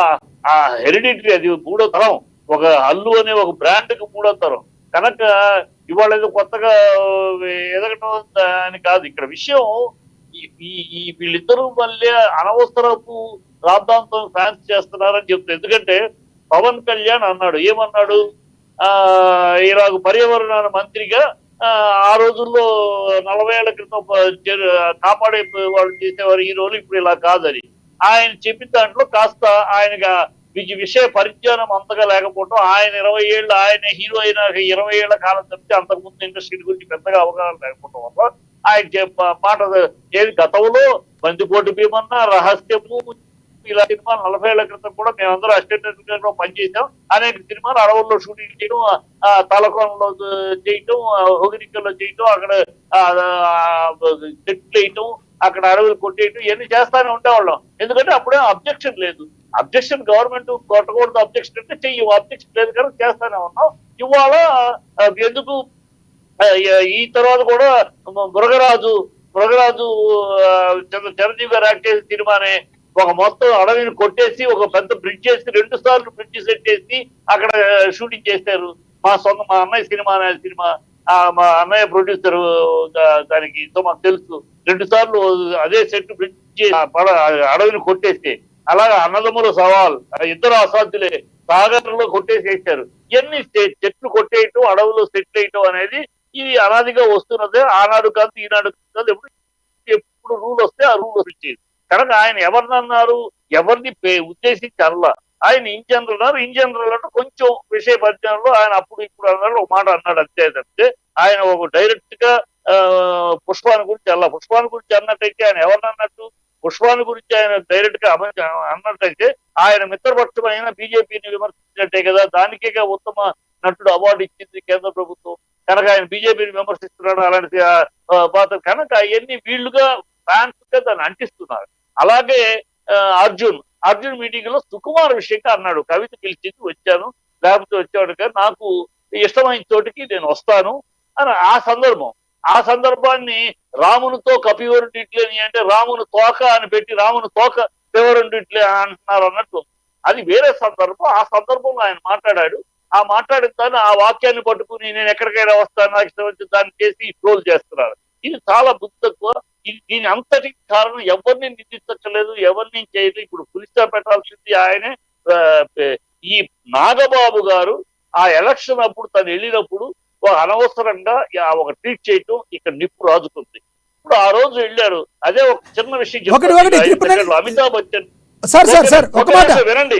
ఆ హెరిడిటరీ, అది 3వ తరం. ఒక అల్లు అనే ఒక బ్రాండ్ కి 3వ తరం కనుక ఇవాళ ఏదో కొత్తగా ఎదగటం అని కాదు ఇక్కడ విషయం. ఈ వీళ్ళిద్దరూ మళ్ళీ అనవసరపు రాద్ధాంతో ఫ్యాన్స్ చేస్తున్నారని చెప్తారు. ఎందుకంటే పవన్ కళ్యాణ్ అన్నాడు, ఏమన్నాడు, ఇలాగ పర్యావరణ మంత్రిగా ఆ రోజుల్లో 40 ఏళ్ల క్రితం కాపాడే వాళ్ళు చేసేవారు, ఈ రోజు ఇప్పుడు ఇలా కాదని ఆయన చెప్పిన దాంట్లో కాస్త ఆయనగా విషయ పరిజ్ఞానం అంతగా లేకపోవడం, ఆయన 20 ఏళ్ళు ఆయన హీరో అయిన 20 ఏళ్ల కాలం తప్పితే అంతకుముందు ఇండస్ట్రీ గురించి పెద్దగా అవగాహన లేకపోవడం వల్ల ఆయన మాట ఏది గతంలో బందిపోటు భీమన్న, రహస్యము, ఇలా సినిమాలు 40 ఏళ్ల క్రితం కూడా మేమందరూ అసిస్టెంట్ పనిచేసాం. అనేక సినిమాలు అడవుల్లో షూటింగ్ చేయడం, తలకోనలో చేయటం, హోగిరికల్లో చేయటం, అక్కడ చెట్లు వేయటం, అక్కడ అడవులు కొట్టేయటం, ఇవన్నీ చేస్తానే ఉండేవాళ్ళం. ఎందుకంటే అప్పుడే అబ్జెక్షన్ లేదు. అబ్జెక్షన్ గవర్నమెంట్ కొట్టకూడదు, అబ్జెక్షన్ అంటే చెయ్యి, అబ్జెక్షన్ లేదు కనుక చేస్తానే ఉన్నాం. ఇవాళ ఎందుకు ఈ తర్వాత కూడా మృగరాజు చిరంజీవి గారు యాక్ట్ చేసిన సినిమానే ఒక మొత్తం అడవిని కొట్టేసి ఒక పెద్ద బ్రిడ్జ్ చేసి 2 సార్లు బ్రిడ్జ్ సెట్ చేసి అక్కడ షూటింగ్ చేశారు. మా అన్నయ్య సినిమా మా అన్నయ్య ప్రొడ్యూసర్ దానికి మాకు తెలుసు. 2 సార్లు అదే సెట్ బ్రిడ్జ్ చేసి అడవిని కొట్టేస్తే, అలాగే అన్నదమ్ముల సవాల్, ఇద్దరు అసాధ్యులే, సాగర్లో కొట్టేసి వేశారు. ఇవన్నీ చెట్లు కొట్టేయటం, అడవులు సెట్లు వేయటం అనేది ఇది అనాదిగా వస్తున్నదే. ఆనాడు కాదు, ఈనాడు కాదు, ఎప్పుడు రూల్ వస్తే ఆ రూల్ వచ్చేది. కనుక ఆయన ఎవరినన్నారు, ఎవరిని ఉద్దేశించి అనలా. ఆయన ఇన్ జనరల్ అంటే కొంచెం విషయ పరిజ్ఞానంలో ఆయన అప్పుడు ఇప్పుడు అన్నాడు, ఒక మాట అన్నాడు అంతే తప్పితే ఆయన ఒక డైరెక్ట్ గా పుష్పాన్ని గురించి అన్నట్టయితే ఆయన ఎవరినన్నట్టు, పుష్పాన్ని గురించి ఆయన డైరెక్ట్ గా అన్నట్టయితే ఆయన మిత్రపక్షమైన బీజేపీని విమర్శించినట్టే కదా. దానికే ఉత్తమ నటుడు అవార్డు ఇచ్చింది కేంద్ర ప్రభుత్వం. కనుక ఆయన బీజేపీని విమర్శిస్తున్నాడు అలాంటి పాత్ర. కనుక అవన్నీ వీళ్ళుగా ఫ్యాన్స్ గా దాన్ని అంటిస్తున్నారు. అలాగే అర్జున్ మీటింగ్ లో సుకుమార్ విషయంగా అన్నాడు, కవిత పిలిచింది వచ్చాను, లేకపోతే వచ్చేవాడు కానీ నాకు ఇష్టమైన చోటికి నేను వస్తాను అని. ఆ సందర్భాన్ని రామునితో కపివరుడిట్లేని అంటే రాముని తోక అని పెట్టి రాముని తోక పివరుడిట్లే అంటున్నారు అన్నట్టు. అది వేరే సందర్భం. ఆ సందర్భంలో ఆయన మాట్లాడాడు. ఆ మాట్లాడిన దాన్ని ఆ వాక్యాన్ని పట్టుకుని నేను ఎక్కడికైనా వస్తాను, నాకు ఇష్టం వచ్చి దాన్ని చేసి ట్రోల్ చేస్తున్నారు. ఇది చాలా బుద్ధి తక్కువ. దీని అంతటికి కారణం ఎవరిని నిందించలేదు, ఎవరిని చేయలేదు. ఇప్పుడు పులిస్తా పెట్టాల్సింది ఆయనే. ఈ నాగబాబు గారు ఆ ఎలక్షన్ అప్పుడు తను వెళ్ళినప్పుడు అనవసరంగా ఒక ట్వీట్ చేయటం ఇక్కడ నిప్పు రాజుకుంది. ఇప్పుడు ఆ రోజు వెళ్ళారు. అదే ఒక చిన్న విషయం అమితాబ్ బచ్చన్ సార్ ఒక మాట అడగండి.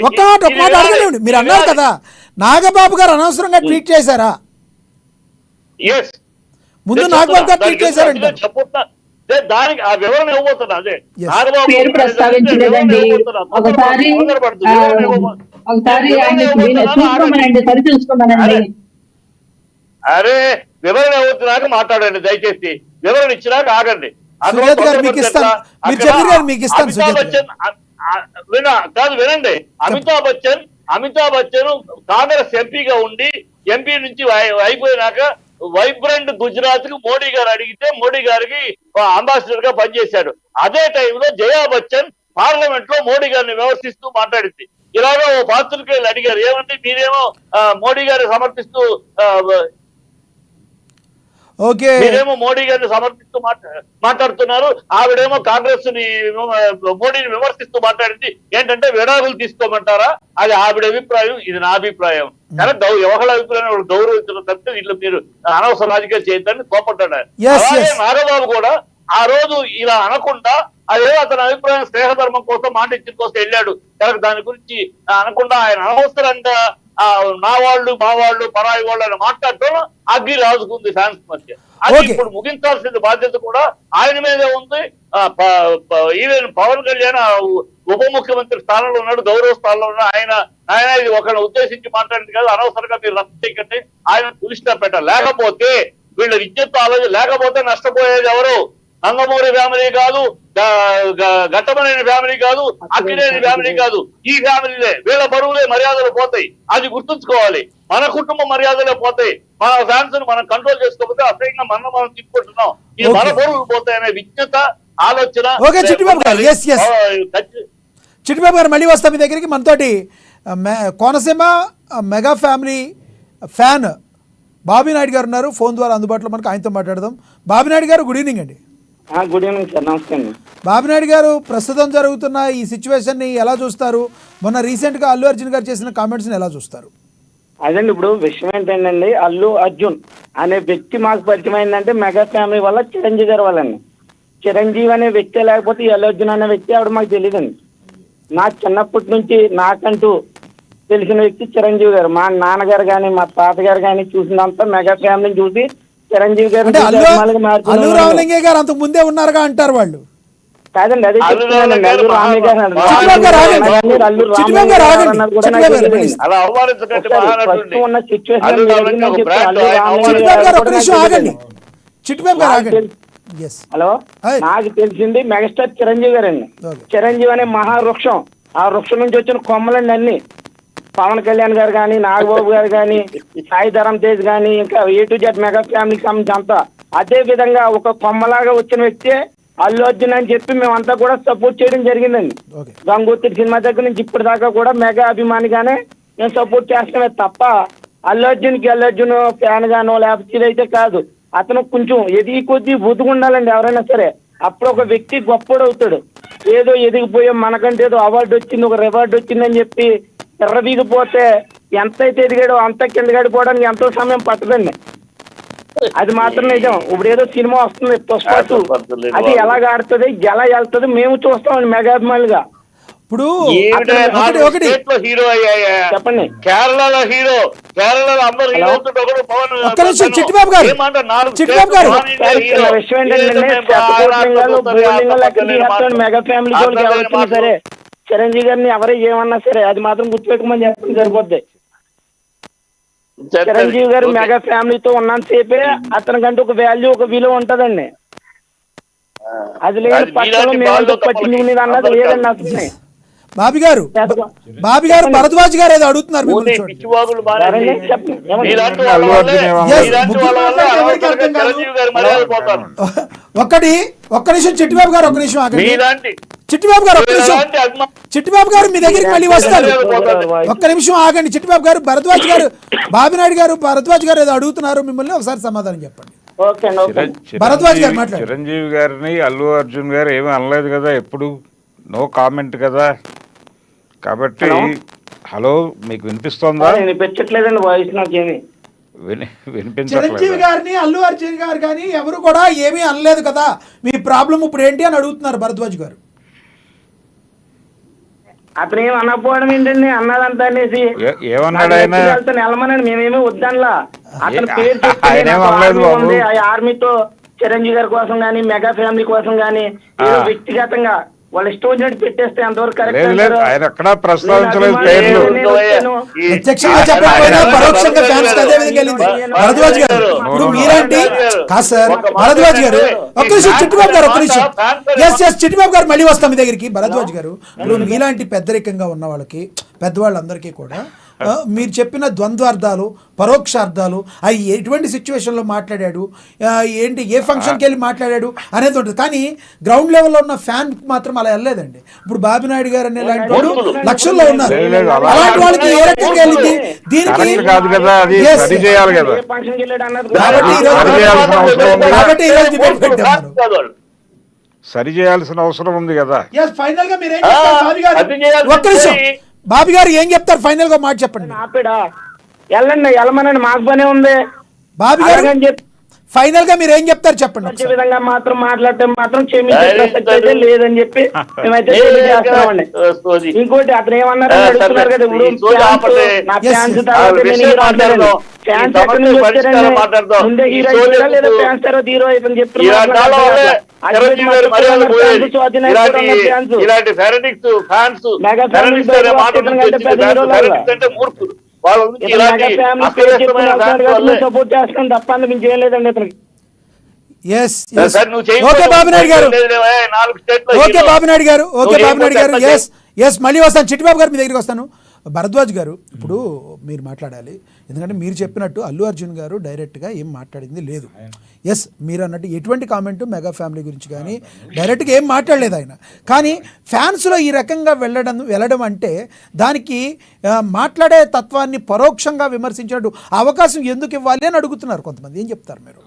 మీరు అన్నారు కదా నాగబాబు గారు అనవసరంగా ట్వీట్ చేశారా? ముందు నాగబాబు గారు ట్వీట్ చేశారంట. దానికి ఆ వివరణ ఇవ్వబోతున్నా. అదే నాగబాబు పేరు ప్రస్తావించలేదండి. ఒకసారి అరే వివరణ ఇవ్వతున్నాక మాట్లాడండి దయచేసి. వివరణ ఇచ్చినాక ఆగండి. వినండి. అమితాబ్ బచ్చన్ కాంగ్రెస్ ఎంపీగా ఉండి ఎంపీ నుంచి అయిపోయినాక వైబ్రెంట్ గుజరాత్ కు మోడీ గారు అడిగితే మోడీ గారికి అంబాసిడర్ గా పనిచేశాడు. అదే టైంలో జయా బచ్చన్ పార్లమెంట్ లో మోడీ గారిని విమర్శిస్తూ మాట్లాడింది. ఇలాగో ఓ పాత్రికేయులు అడిగారు, ఏమంటే మీరేమో మోడీ గారిని సమర్థిస్తూ మీరేమో మోడీ గారిని సమర్థిస్తూ మాట్లాడుతున్నారు, ఆవిడేమో కాంగ్రెస్ ని మోడీని విమర్శిస్తూ మాట్లాడింది. ఏంటంటే విడాకులు తీసుకోమంటారా? అది ఆవిడ అభిప్రాయం, ఇది నా అభిప్రాయం. కానీ ఎవరి అభిప్రాయం గౌరవించడం తప్పితే వీళ్ళు మీరు అనవసర రాజకీయాలు చేయొద్దని కోపడ్డాడు. అలాగే నాగబాబు కూడా ఆ రోజు ఇలా అనకుండా అదే అతని అభిప్రాయం స్నేహధర్మం కోసం మాట ఇచ్చిన కోసం వెళ్ళాడు. కనుక దాని గురించి అనకుండా ఆయన అనవసరంగా నా వాళ్ళు మా వాళ్ళు పరాయి వాళ్ళు అని మాట్లాడటం అగ్గి రాజుకుంది ఫ్యాన్స్ మధ్య. అది Okay. ఇప్పుడు ముగించాల్సిన బాధ్యత కూడా ఆయన మీదే ఉంది. ఈవెన్ పవన్ కళ్యాణ్ ఉప ముఖ్యమంత్రి స్థానంలో ఉన్నాడు, గౌరవ స్థానంలో ఉన్నాడు. ఆయన ఇది ఒకరిని ఉద్దేశించి మాట్లాడింది కాదు. అనవసరంగా మీరు రద్దు చేయకండి, ఆయన పులిస్టా పెట్టాలి. లేకపోతే వీళ్ళ విద్యుత్ ఆలోచన లేకపోతే నష్టపోయేది ఎవరు? నందమూరి ఫ్యామిలీ కాదు, ఘట్టమనేని ఫ్యామిలీ కాదు, అక్కినేని ఫ్యామిలీ కాదు, ఈ ఫ్యామిలీలే. వీళ్ళ బరువులే మర్యాదలు పోతాయి, అది గుర్తుంచుకోవాలి. మన కుటుంబ మర్యాదలే పోతాయి. మన ఫ్యాన్స్ మనం కంట్రోల్ చేసుకోకపోతే అసహ్యంగా మనం తిప్పుకుంటున్నాం. ఈ మన బరువులు పోతాయనే విజ్ఞత ఆలోచన. ఓకే చిట్టిబాబు గారు, ఎస్ ఎస్ చిట్టిబాబు గారు మళ్ళీ వస్తాం మీ దగ్గరికి. మనతోటి Konaseema mega family fan Bobby Naidu గారు ఉన్నారు ఫోన్ ద్వారా అందుబాటులో. మనకు ఆయనతో మాట్లాడదాం. బాబీ నాయుడు గారు గుడ్ ఈవినింగ్ అండి. గుడ్ ఈవినింగ్ సార్, నమస్తే అండి. బాబీ నాయుడు గారు, ప్రస్తుతం జరుగుతున్న ఈ సిచ్యువేషన్ని ఎలా చూస్తారు? మొన్న రీసెంట్గా అల్లు అర్జున్ గారు చేసిన కామెంట్స్ని ఎలా చూస్తారు? అదండి, ఇప్పుడు విషయం ఏంటండి, అల్లు అర్జున్ అనే వ్యక్తి మాకు పరిచయం అయిందంటే మెగా ఫ్యామిలీ వల్ల చిరంజీవి గారి వల్లండి. చిరంజీవి అనే వ్యక్తి లేకపోతే ఈ అల్లు అర్జున్ అనే వ్యక్తి ఆవిడ మాకు తెలియదండి. నా చిన్నప్పటి నుంచి నాకంటూ తెలిసిన వ్యక్తి చిరంజీవి గారు. మా నాన్నగారు కానీ మా తాతగారు కానీ చూసినంత మెగా ఫ్యామిలీని చూసి చిరంజీవి గారు అంటే అల్లు రామలింగే గారు అంతకు ముందే ఉన్నారుగా అంటారు వాళ్ళు. కాదండి, అదే చెప్తున్నానండి. అల్లు రామయ్య గారు అలా అవమానించకండి మహానటుడిని. ఉన్న సిచ్యువేషన్ చిట్టిబాబు గారు ఆగండి. ఎస్ హలో, నాకు తెలిసింది మెగాస్టార్ చిరంజీవి గారండి. చిరంజీవి అనే మహావృక్షం, ఆ వృక్షం నుంచి వచ్చిన కొమ్మలండి అన్ని. పవన్ కళ్యాణ్ గారు కానీ, నాగబాబు గారు కానీ, సాయి ధరమ్ తేజ్ కానీ, ఇంకా A to Z మెగా ఫ్యామిలీకి సంబంధించి అంతా అదే విధంగా ఒక కొమ్మలాగా వచ్చిన వ్యక్తి అల్లు అర్జున్ అని చెప్పి మేమంతా కూడా సపోర్ట్ చేయడం జరిగిందండి. గంగోత్రి సినిమా దగ్గర నుంచి ఇప్పటి దాకా కూడా మెగా అభిమానిగానే మేము సపోర్ట్ చేస్తున్నామే తప్ప అల్లు అర్జున్ ఫ్యాన్ గానో లేకపోతే ఇదైతే కాదు. అతను కొంచెం ఎదిగి కొద్దీ బుద్ధిగుండాలండి ఎవరైనా సరే. అప్పుడు ఒక వ్యక్తి గొప్పడు అవుతాడు. ఏదో ఎదిగిపోయే మనకంటే ఏదో అవార్డు వచ్చింది, ఒక రివార్డు వచ్చిందని చెప్పి ఎర్రబీగిపోతే ఎంతైతే ఎదిగాడో అంత కింద గడిపోవడానికి ఎంతో సమయం పట్టదండి. అది మాత్రం నిజం. ఇప్పుడు ఏదో సినిమా వస్తుంది పుష్ప 2, అది ఎలాగ ఆడుతుంది, ఎలా వెళ్తుంది మేము చూస్తామండి మెగా అభిమానులుగా. ఇప్పుడు హీరో అయ్యాయా? చెప్పండి. కేరళలో హీరో, కేరళలో అందరూ హీరో అవుతుంటే ఒకడు పవన్. ఒక్క నిమిషం చిట్టిబాబు గారు, చిట్టిబాబు గారు విషయం ఏంటంటే మెగా ఫ్యామిలీ జోలికి ఎవరు వచ్చినా సరే చిరంజీవి గారిని ఎవరే ఏమన్నా సరే అది మాత్రం గుర్తుపెట్టుకోమని చెప్పడం సరిపోద్ది. చిరంజీవి గారు మెగా ఫ్యామిలీతో ఉన్నంత సేపే అతనికంటే ఒక వాల్యూ, ఒక విలువ ఉంటదండి. అది లేదు పక్కన మేము పట్టించుకునేది అన్నది లేదండి అసలు. బాబీ గారు భరద్వాజ్ గారు ఏదో అడుగుతున్నారు మిమ్మల్ని చూడండి. ఒక్క నిమిషం చిట్టిబాబు గారు, ఒక్క నిమిషం ఆగండి. చిట్టిబాబు గారు ఒక్క నిమిషం, చిట్టిబాబు గారు మీ దగ్గరికి మళ్ళీ వస్తారు. ఒక్క నిమిషం ఆగండి చిట్టిబాబు గారు. భరద్వాజ్ గారు, బాబీ నాయుడు గారు, భరద్వాజ్ గారు ఏదో అడుగుతున్నారు మిమ్మల్ని, ఒకసారి సమాధానం చెప్పండి. భరద్వాజ్ గారు మాట్లాడండి. చిరంజీవి గారిని అల్లు అర్జున్ గారు ఏమీ అనలేదు కదా, ఎప్పుడు నో కామెంట్ కదా. కాబట్టి హలో, మీకు వినిపిస్తోందా? వినిపించట్లేదండి వాయిస్ నాకేమి. చిరంజీవి గారిని అల్లు అర్జున్ గారు కానీ ఎవరు కూడా ఏమీ అనలేదు కదా, మీ ప్రాబ్లం ఇప్పుడు ఏంటి అని అడుగుతున్నారు భరద్వాజ్ గారు. అతను ఏం అనకపోవడం ఏంటండి, అన్నదంతా అనేసి ఏమన్నాడు ఆయన? వెళ్ళమనండి, మేమేమీ వద్దనలా. అతని పేరు చెప్పి ఆర్మీతో చిరంజీవి గారి కోసం గానీ మెగా ఫ్యామిలీ కోసం గానీ వ్యక్తిగతంగా వాళ్ళు ఇష్టం వచ్చినట్టు పెట్టేస్తే ఎంతవరకు కరెక్ట్? ఆయన ఎక్కడ ప్రస్తావించలేదు పేర్లు. ప్రత్యక్షంగా చెప్పకపోయినా పరోక్షంగా ఫ్యాన్స్ అదే విధంగా వెళ్ళింది. భరద్వాజ్ గారు ఇప్పుడు మీలాంటి కాదు సార్, భరద్వాజ్ గారు ఒక్క నిమిషం, చిట్టిబాబు గారు ఒక్క నిమిషం. ఎస్ చిట్టిబాబు గారు మళ్ళీ వస్తాం మీ దగ్గరికి. భరద్వాజ్ గారు ఇప్పుడు మీలాంటి పెద్దరికంగా ఉన్న వాళ్ళకి, పెద్దవాళ్ళందరికీ కూడా మీరు చెప్పిన ద్వంద్వార్థాలు, పరోక్షార్థాలు, అవి ఎటువంటి సిచ్యువేషన్లో మాట్లాడాడు, ఏంటి ఏ ఫంక్షన్కి వెళ్ళి మాట్లాడాడు అనేది ఉంటుంది. కానీ గ్రౌండ్ లెవెల్లో ఉన్న ఫ్యాన్ మాత్రం అలా వెళ్ళలేదండి. ఇప్పుడు బాబీ నాయుడు గారు అనే లాంటి వాళ్ళు లక్షల్లో ఉన్నారు. అలాంటి వాళ్ళకి ఏ రకంగా వెళ్ళింది దీనికి? కాబట్టి ఈరోజు డిబేట్ పెట్టారు. సరి చేయాల్సిన అవసరం ఉంది కదా. ఫైనల్ గా మీరు ఏం చెప్తారు బాబీ గారు? ఒక్క నిమిషం, బాబీ గారు ఏం చెప్తారు ఫైనల్ గా మాట చెప్పండి. ఆపిడా వెళ్ళండి, వెళ్ళమనండి, మాకు పనే ఉంది బాబీ గారు. ఫైనల్ గా మీరు ఏం చెప్తారు చెప్పండి వచ్చే ఒకసారి. విధంగా మాత్రం మాట్లాడటం మాత్రం క్షమించే ప్రసక్తి అయితే లేదని చెప్పి మేమైతే తెలియజేస్తామండి. ఇంకోటి అతను ఏమన్నారు అడుగుతున్నారు కదా, ఇప్పుడు నా ఫ్యాన్స్ తర్వాత నేను హీరో అంటాను. ఫ్యాన్స్ ఎక్కడి నుంచి వచ్చారండి? ముందే హీరో అయిపోయారా లేదా ఫ్యాన్స్ తర్వాత హీరో అయిపోయింది చెప్తున్నారు. సపోర్ట్ చేస్తాం తప్ప మించి ఏం లేదండి అతనికి. ఎస్ ఓకే బాబునాయుడు గారు, ఓకే బాబునాయుడు గారు, ఓకే బాబునాయుడు గారు, ఎస్ ఎస్ మళ్ళీ వస్తాను. చిట్టిబాబు గారు మీ దగ్గరికి వస్తాను. భరద్వాజ్ గారు ఇప్పుడు మీరు మాట్లాడాలి, ఎందుకంటే మీరు చెప్పినట్టు అల్లు అర్జున్ గారు డైరెక్ట్గా ఏం మాట్లాడింది లేదు. ఎస్ మీరు అన్నట్టు ఎటువంటి కామెంట్ మెగా ఫ్యామిలీ గురించి కానీ డైరెక్ట్గా ఏం మాట్లాడలేదు ఆయన. కానీ ఫ్యాన్స్లో ఈ రకంగా వెళ్ళడం అంటే దానికి మాట్లాడే తత్వాన్ని పరోక్షంగా విమర్శించినట్టు అవకాశం ఎందుకు ఇవ్వాలి అని అడుగుతున్నారు కొంతమంది. ఏం చెప్తారు మీరు?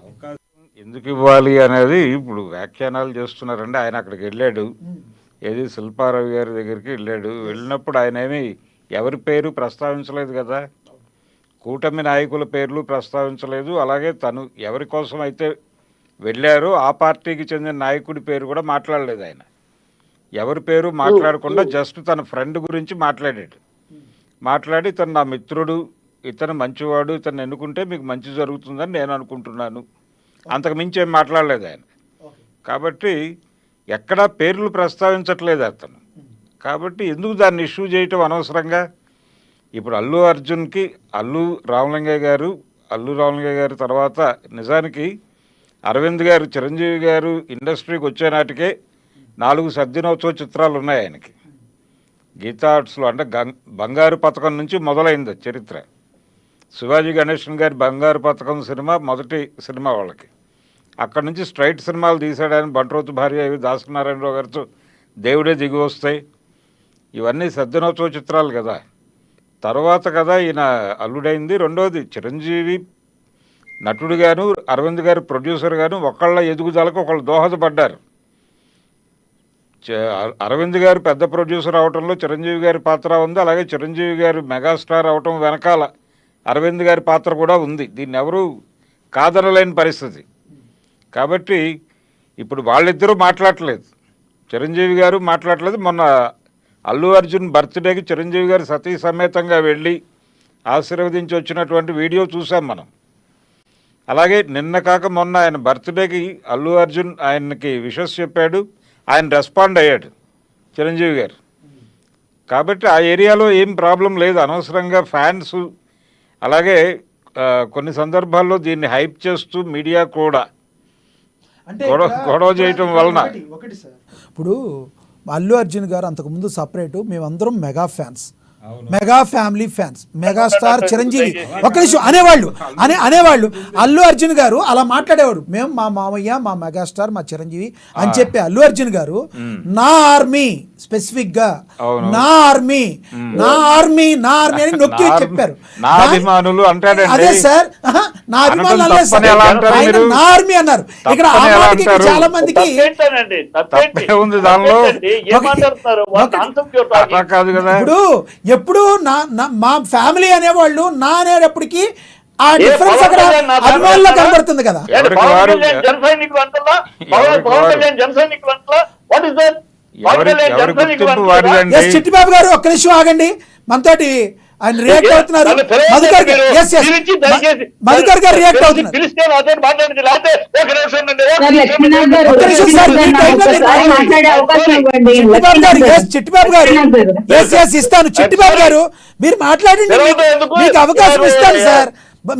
ఎందుకు ఇవ్వాలి అనేది ఇప్పుడు వ్యాఖ్యానాలు చేస్తున్నారండి. ఆయన అక్కడికి వెళ్ళాడు, ఏది శిల్పారావు గారి దగ్గరికి వెళ్ళాడు. వెళ్ళినప్పుడు ఆయన ఏమి ఎవరి పేరు ప్రస్తావించలేదు కదా, కూటమి నాయకుల పేర్లు ప్రస్తావించలేదు. అలాగే తను ఎవరి కోసం అయితే వెళ్ళారో ఆ పార్టీకి చెందిన నాయకుడి పేరు కూడా మాట్లాడలేదు. ఆయన ఎవరి పేరు మాట్లాడకుండా జస్ట్ తన ఫ్రెండ్ గురించి మాట్లాడాడు. మాట్లాడి ఇతను నా మిత్రుడు, ఇతను మంచివాడు, ఇతను ఎన్నుకుంటే మీకు మంచి జరుగుతుందని నేను అనుకుంటున్నాను, అంతకు మించి ఏం మాట్లాడలేదు ఆయన. కాబట్టి ఎక్కడా పేర్లు ప్రస్తావించట్లేదు అతను. కాబట్టి ఎందుకు దాన్ని ఇష్యూ చేయటం అనవసరంగా? ఇప్పుడు అల్లు అర్జున్కి అల్లు రామలింగయ్య గారు తర్వాత నిజానికి అరవింద్ గారు, చిరంజీవి గారు ఇండస్ట్రీకి వచ్చే నాటికే 4 సద్దినోత్సవ చిత్రాలు ఉన్నాయి ఆయనకి. గీతా ఆర్ట్స్లో అంటే బంగారు పథకం నుంచి మొదలైంది చరిత్ర. శివాజీ గణేశన్ గారి బంగారు పథకం సినిమా మొదటి సినిమా వాళ్ళకి. అక్కడ నుంచి స్ట్రైట్ సినిమాలు తీశాడు ఆయన. బంట్రోతు భార్య, ఇవి దాసనారాయణరావు గారితో దేవుడే దిగి వస్తాయి, ఇవన్నీ సద్దినోత్సవ చిత్రాలు కదా. తర్వాత కదా ఈయన అల్లుడైంది. రెండోది చిరంజీవి నటుడుగాను, అరవింద్ గారు ప్రొడ్యూసర్ గాను ఒకళ్ళ ఎదుగుదలకు ఒకళ్ళు దోహదపడ్డారు. అరవింద్ గారు పెద్ద ప్రొడ్యూసర్ అవటంలో చిరంజీవి గారి పాత్ర ఉంది. అలాగే చిరంజీవి గారు మెగాస్టార్ అవటం వెనకాల అరవింద్ గారి పాత్ర కూడా ఉంది. దీన్ని ఎవరు కాదనలేని పరిస్థితి. కాబట్టి ఇప్పుడు వాళ్ళిద్దరూ మాట్లాడట్లేదు, చిరంజీవి గారు మాట్లాడలేదు. మొన్న అల్లు అర్జున్ బర్త్డేకి చిరంజీవి గారు సతీ సమేతంగా వెళ్ళి ఆశీర్వదించి వచ్చినటువంటి వీడియో చూసాం మనం. అలాగే నిన్న కాక మొన్న ఆయన బర్త్డేకి అల్లు అర్జున్ ఆయనకి విషెస్ చెప్పాడు, ఆయన రెస్పాండ్ అయ్యాడు చిరంజీవి గారు. కాబట్టి ఆ ఏరియాలో ఏం ప్రాబ్లం లేదు. అనవసరంగా ఫ్యాన్స్ అలాగే కొన్ని సందర్భాల్లో దీన్ని హైప్ చేస్తూ మీడియా కూడా గొడవ చేయటం వలన. ఇప్పుడు అల్లు అర్జున్ గారు అంతకుముందు సపరేటు, మేమందరం mega fans, mega family fans, megastar Chiranjeevi ఒక నిమిషం అనేవాళ్ళు. అల్లు అర్జున్ గారు అలా మాట్లాడేవాడు, మేము మా మామయ్య, మా మెగాస్టార్, మా చిరంజీవి అని చెప్పి అల్లు అర్జున్ గారు నా ఆర్మీ స్పెసిఫిక్ గా నా ఆర్మీ అని నొక్కి చెప్పారు. అదే సార్, నా అభిమానులు నా ఆర్మీ అన్నారు. ఇక్కడ చాలా మందికి ఇప్పుడు ఎప్పుడు మా ఫ్యామిలీ అనేవాళ్ళు నా అనేటప్పటికి ఆ డిఫరెన్స్ అక్కడ అభిమానుల్లో కనబడుతుంది కదా. చిట్టిబాబు గారు ఒక్క నిమిషం ఆగండి, మనతోటి ఆయన రియాక్ట్ అవుతున్నారు. మధుకర్ గారు రియాక్ట్ అవుతున్నారు. చిట్టిబాబు గారు ఇస్తాను. చిట్టిబాబు గారు మీరు మాట్లాడండి, మీకు అవకాశం ఇస్తాను సార్.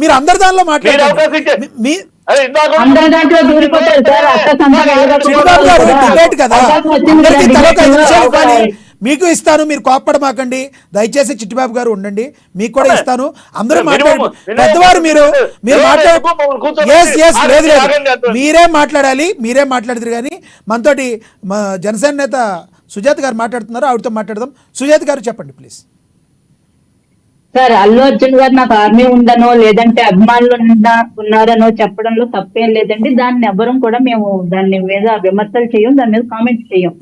మీరు అందరి దానిలో మాట్లాడండి. చిట్టిబాబు గారు డిబేట్ కదా, మీకు ఇస్తాను, మీరు కోప్పడమాకండి దయచేసి. చిట్టిబాబు గారు ఉండండి, మీకు కూడా ఇస్తాను. అందరూ మాట్లాడండి, పెద్దవారు మీరు లేదు మీరే మాట్లాడతారు. కానీ మనతోటి జనసేన నేత సుజాత గారు మాట్లాడుతున్నారు, ఆవిడతో మాట్లాడదాం. సుజాత గారు చెప్పండి ప్లీజ్. సార్, అల్లు అర్జున్ గారు నాకు ఆర్మీ ఉందనో లేదంటే అభిమానులు ఉన్నారనో చెప్పడంలో తప్పేం లేదండి. దాన్ని ఎవరూ కూడా మేము దాని మీద విమర్శలు చేయం, దాని మీద కామెంట్స్ చేయం.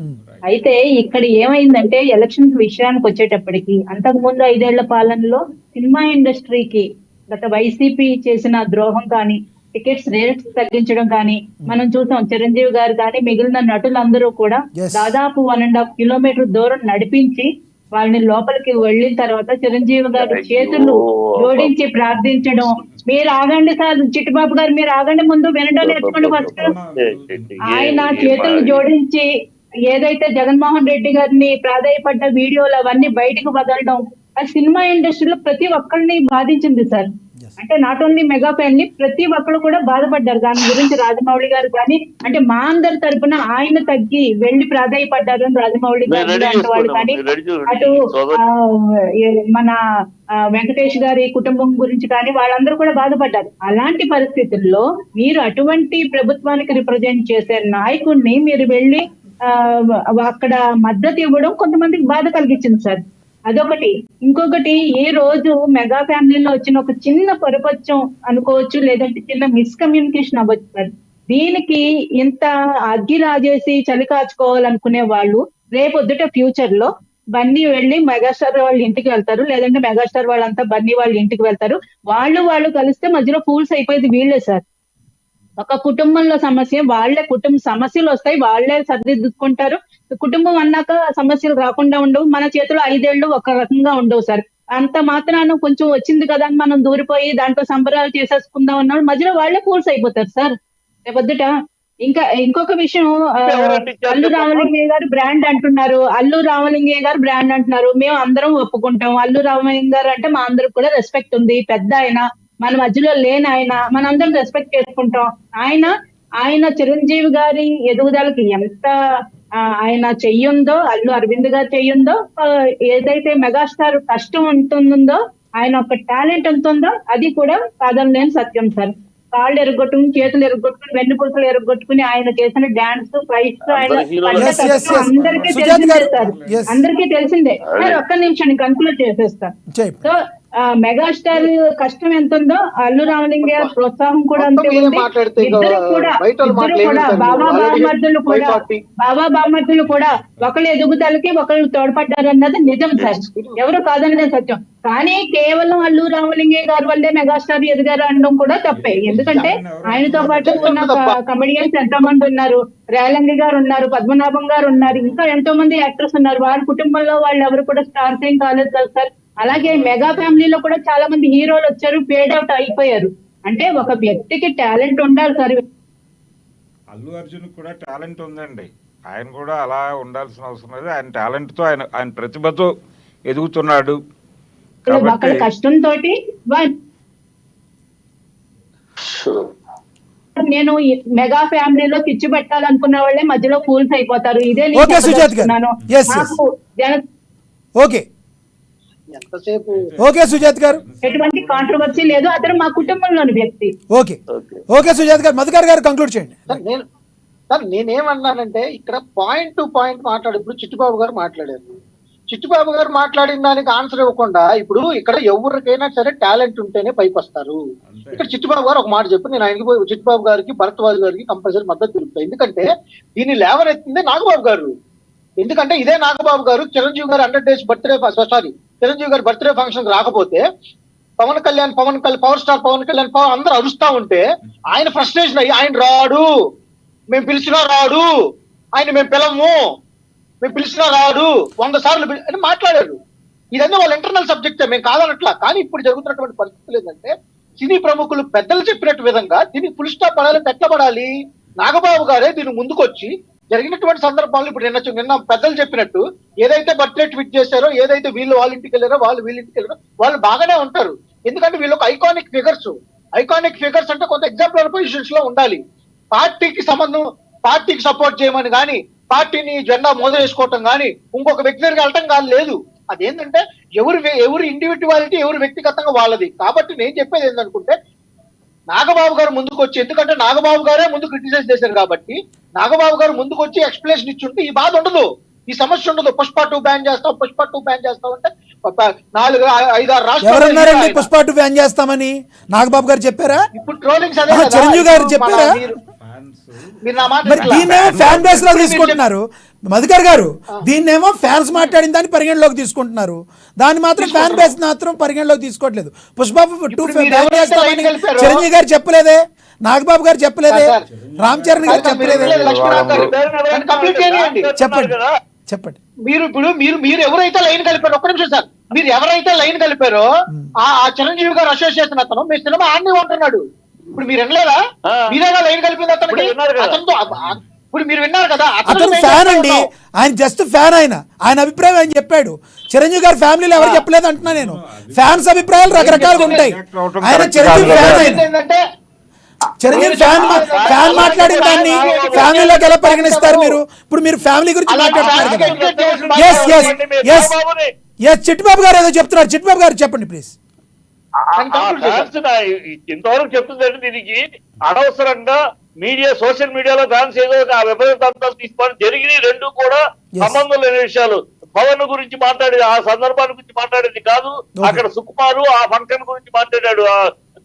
అయితే ఇక్కడ ఏమైందంటే ఎలక్షన్స్ విషయానికి వచ్చేటప్పటికి అంతకు ముందు 5 ఏళ్ల పాలనలో సినిమా ఇండస్ట్రీకి గత వైసీపీ చేసిన ద్రోహం కానీ టికెట్స్ రేట్స్ తగ్గించడం కానీ మనం చూసాం. చిరంజీవి గారు కానీ మిగిలిన నటులందరూ కూడా Yes. దాదాపు 1.5 కిలోమీటర్ దూరం నడిపించి వాళ్ళని లోపలికి వెళ్ళిన తర్వాత చిరంజీవి గారు చేతులు జోడించి ప్రార్థించడం. మీరు ఆగండి సార్, చిట్టిబాబు గారు మీరు ఆగండి, ముందు వినడం నేర్చుకోండి ఫస్ట్. ఆయన చేతులు జోడించి ఏదైతే జగన్మోహన్ రెడ్డి గారిని ప్రాధాయపడ్డ వీడియోలు అవన్నీ బయటకు వదలడం, ఆ సినిమా ఇండస్ట్రీలో ప్రతి ఒక్కరిని బాధించింది సార్. అంటే నాట్ ఓన్లీ మెగా ఫ్యామిలీ, ప్రతి ఒక్కరు కూడా బాధపడ్డారు దాని గురించి. రాజమౌళి గారు కానీ అంటే మా అందరి తరపున ఆయన తగ్గి వెళ్లి ప్రాధాయపడ్డారు రాజమౌళి గారు లాంటి వాళ్ళు కానీ, అటు మన వెంకటేష్ గారి కుటుంబం గురించి కానీ వాళ్ళందరూ కూడా బాధపడ్డారు. అలాంటి పరిస్థితుల్లో మీరు అటువంటి ప్రభుత్వానికి రిప్రజెంట్ చేసే నాయకుడిని మీరు వెళ్ళి అక్కడ మద్దతు ఇవ్వడం కొంతమందికి బాధ కలిగించింది సార్. అదొకటి. ఇంకొకటి, ఈ రోజు మెగా ఫ్యామిలీలో వచ్చిన ఒక చిన్న పొరపచ్చం అనుకోవచ్చు, లేదంటే చిన్న మిస్కమ్యూనికేషన్ అవ్వచ్చు సార్. దీనికి ఇంత అగ్గి రాజేసి చలి కాచుకోవాలనుకునే వాళ్ళు రేపొద్దుట ఫ్యూచర్ లో బన్నీ వెళ్ళి మెగాస్టార్ వాళ్ళ ఇంటికి వెళ్తారు, లేదంటే మెగాస్టార్ వాళ్ళంతా బన్నీ వాళ్ళ ఇంటికి వెళ్తారు. వాళ్ళు కలిస్తే మధ్యలో ఫూల్స్ అయిపోయేది వీళ్ళే సార్. ఒక కుటుంబంలో సమస్య, వాళ్లే కుటుంబ సమస్యలు వస్తాయి, వాళ్లే సర్దిద్దుకుంటారు. కుటుంబం అన్నాక సమస్యలు రాకుండా ఉండవు. మన చేతిలో 5 ఏళ్ళు ఒక రకంగా ఉండవు సార్. అంత మాత్రాన కొంచెం వచ్చింది కదా అని మనం దూరిపోయి దాంట్లో సంబరాలు చేసేసుకుందాం అన్నాడు, మధ్యలో వాళ్లే ఫూల్స్ అయిపోతారు సార్ రేపొద్దుట. ఇంకొక విషయం, అల్లు రామలింగయ్య గారు బ్రాండ్ అంటున్నారు, మేము అందరం ఒప్పుకుంటాం. అల్లు రామలింగ గారు అంటే మా అందరికి కూడా రెస్పెక్ట్ ఉంది, పెద్ద ఆయన, మన మధ్యలో లేని ఆయన, మనందరం రెస్పెక్ట్ చేసుకుంటాం. ఆయన చిరంజీవి గారి ఎదుగుదలకి ఎంత ఆయన చెయ్యుందో, అల్లు అరవింద్ గారు చెయ్యుందో, ఏదైతే మెగాస్టార్ కష్టం ఉంటుందో, ఆయన ఒక టాలెంట్ ఉంటుందో అది కూడా కాదనలేని సత్యం సార్. కాళ్ళు ఎరగొట్టుకుని, చేతులు ఎరగొట్టుకుని, వెన్నుపూసలు ఎరగొట్టుకుని ఆయన చేసిన డాన్స్ ఫైట్స్ అందరికీ తెలిసిందే సార్, అందరికీ తెలిసిందే సార్. ఒక్క నిమిషం నేను కన్క్లూడ్ చేసేస్తాను. సో మెగాస్టార్ కష్టం ఎంత ఉందో అల్లు రామలింగ ప్రోత్సాహం కూడా అంతే ఉంది. ఇద్దరు కూడా బాబా బామర్దులు కూడా ఒకళ్ళు ఎదుగుదలకి ఒకళ్ళు తోడ్పడ్డారు అన్నది నిజం సార్, ఎవరు కాదన్నదే సత్యం. కానీ కేవలం అల్లు రామలింగయ్య గారి వల్లే మెగాస్టార్ ఎదిగారు అనడం కూడా తప్పే. ఎందుకంటే ఆయనతో పాటు ఉన్న కమెడియన్స్ ఎంతో మంది ఉన్నారు, రేలంగి గారు ఉన్నారు, పద్మనాభం గారు ఉన్నారు, ఇంకా ఎంతో మంది యాక్టర్స్ ఉన్నారు. వారి కుటుంబంలో వాళ్ళు ఎవరు కూడా స్టార్స్ ఏం కాలేదు కదా సార్. అలాగే మెగా ఫ్యామిలీలో కూడా చాలా మంది హీరోలు వచ్చారు, ఫేడ్ అవుట్ అయిపోయారు. అంటే ఒక వ్యక్తికి టాలెంట్ ఉండాలి సార్. అల్లు అర్జున్ కూడా టాలెంట్ ఉందండి, ఆయన కూడా అలా ఉండాల్సిన అవసరం లేదు. ఆయన టాలెంట్ తో ఆయన ప్రతిభతో ఎదుగుతున్నాడు. ఒకరి కష్టంతో నేను మెగా ఫ్యామిలీలో తెచ్చి పెట్టాలనుకున్న వాళ్ళే మధ్యలో ఫూల్స్ అయిపోతారు. ఇదే ఓకే సుజాత్ గారు, ఎటువంటి కాంట్రవర్సీ లేదు, అతను మా కుటుంబంలోని వ్యక్తి. ఓకే సుజాత్ గారు, మధుకర్ గారు కంక్లూడ్ చేయండి. సార్ నేనేమన్నానంటే ఇక్కడ పాయింట్ టు పాయింట్ మాట్లాడు. ఇప్పుడు చిట్టిబాబు గారు మాట్లాడారు, చిట్టిబాబు గారు మాట్లాడిన దానికి ఆన్సర్ ఇవ్వకుండా ఇప్పుడు ఇక్కడ ఎవరికైనా సరే టాలెంట్ ఉంటేనే పైకి వస్తారు. ఇక్కడ చిట్టిబాబు గారు ఒక మాట చెప్పి నేను ఆయనకి పోయి చిట్టిబాబు గారికి భరద్వాజ్ గారికి కంపల్సరీ మద్దతు తెలుపుతాను. ఎందుకంటే దీన్ని లేవనెత్తిందే నాగబాబు గారు. ఎందుకంటే ఇదే నాగబాబు గారు చిరంజీవి గారు 100 days బర్త్డే చిరంజీవి గారి బర్త్డే ఫంక్షన్ రాకపోతే పవన్ కళ్యాణ్ పవర్ స్టార్ పవన్ కళ్యాణ్ అందరూ అరుస్తా ఉంటే ఆయన ఫ్రస్ట్రేషన్ అయ్యి ఆయన రాడు, మేము పిలిచినా రాడు, ఆయన మేము పిలిచినా రాడు 100 సార్లు అని మాట్లాడారు. ఇదన్నీ వాళ్ళ ఇంటర్నల్ సబ్జెక్టే, మేము కాదనట్లా. కానీ ఇప్పుడు జరుగుతున్నటువంటి పరిస్థితులు ఏంటంటే సినీ ప్రముఖులు పెద్దలు చెప్పినట్టు విధంగా దీనికి ఫుల్ స్టాప్ పడాలి, పెట్టబడాలి. నాగబాబు గారే దీని ముందుకొచ్చి జరిగినటువంటి సందర్భాలు ఇప్పుడు నిన్న పెద్దలు చెప్పినట్టు ఏదైతే బర్త్డే ట్వీట్ చేశారో, ఏదైతే వీళ్ళు వాళ్ళ ఇంటికి వెళ్ళారో వీళ్ళ ఇంటికి వెళ్ళారో వాళ్ళు బాగానే ఉంటారు. ఎందుకంటే వీళ్ళు ఒక ఐకానిక్ ఫిగర్స్ అంటే కొంత ఎగ్జాంపులర్ పొజిషన్స్ లో ఉండాలి. పార్టీకి సపోర్ట్ చేయమని కానీ, పార్టీని జెండా మోదరేసుకోవటం కానీ, ఇంకొక వ్యక్తి దగ్గరికి వెళ్ళటం కానీ లేదు. అదేంటంటే ఎవరి ఇండివిజువాలిటీ ఎవరి వ్యక్తిగతంగా వాళ్ళది. కాబట్టి నేను చెప్పేది ఏంటనుకుంటే నాగబాబు గారు ముందుకు వచ్చి, ఎందుకంటే నాగబాబు గారే ముందు క్రిటిసైజ్ చేశారు కాబట్టి నాగబాబు గారు ముందుకు వచ్చి ఎక్స్ప్లెనేషన్ ఇచ్చుంటే ఈ బాధ ఉండదు, ఈ సమస్య ఉండదు. పుష్ప 2 బ్యాన్ చేస్తాం అంటే 4-5-6 రాష్ట్రాలు పుష్ప 2 బ్యాన్ చేస్తామని నాగబాబు గారు చెప్పారా? ఇప్పుడు ట్రోలింగ్స్ చిరంజీవి గారు చెప్పారా? దీన్నేమో ఫ్యాన్ బేస్ లో తీసుకుంటున్నారు మధుకర్ గారు, దీన్నేమో ఫ్యాన్స్ మాట్లాడిన దాన్ని పరిగణలోకి తీసుకుంటున్నారు, దాన్ని మాత్రం ఫ్యాన్ బేస్ మాత్రం పరిగణలోకి తీసుకోవట్లేదు. పుష్ప 2 బ్యాన్ చేస్తామని చిరంజీవి గారు చెప్పలేదే, నాగబాబు గారు చెప్పలేదే, రామ్ చరణ్ గారు చెప్పలేదే. లక్ష్మీరావు గారు నన్ను కంప్లీట్ చేయనియండి. చెప్పండి చెప్పండి. మీరు ఎవరైతే లైన్ కలిపారో, ఒక్క నిమిషం సార్, మీరు ఎవరైతే లైన్ కలిపారో ఆ చిరంజీవి గారు అసోసియేషన్ అతను మీ సినిమా ఆడిని ఉంటున్నాడు. ఇప్పుడు మీరు వినలేదా? మీరేగా లైన్ కలిపింది అతనికి. అతనితో ఇప్పుడు మీరు విన్నారు కదా, అతను ఫ్యాన్ అండి, ఆయన జస్ట్ ఫ్యాన్. ఆయన అభిప్రాయం ఆయన చెప్పాడు. చిరంజీవి గారి ఫ్యామిలీలో ఎవరు చెప్పలేదు అంటున్నా నేను. ఫ్యాన్స్ అభిప్రాయాలు రకరకాలుగా ఉంటాయి. ఆయన చిరంజీవి ఫ్యాన్. ఏంటంటే చిరంజీవి ఫ్యాన్ మాట్లాడిన దాన్ని ఫ్యామిలీలోకి ఎలా పరిగణిస్తారు మీరు? ఇప్పుడు మీరు ఫ్యామిలీ గురించి మాట్లాడుతున్నారు కదా. ఎస్ చిట్టిబాబు గారు ఏదో చెప్తున్నారు. చిట్టిబాబు గారు చెప్పండి ప్లీజ్. ఇంతవరకు చెప్తుందంటే దీనికి అనవసరంగా మీడియా, సోషల్ మీడియాలో ఫ్యాన్స్ ఏదో ఆ విపరీతాంతాలు తీసుకోవడం జరిగినాయి. రెండు కూడా సంబంధం లేని విషయాలు. పవన్ గురించి మాట్లాడేది, ఆ సందర్భాన్ని గురించి మాట్లాడేది కాదు. అక్కడ సుకుమారు ఆ ఫంక్షన్ గురించి మాట్లాడాడు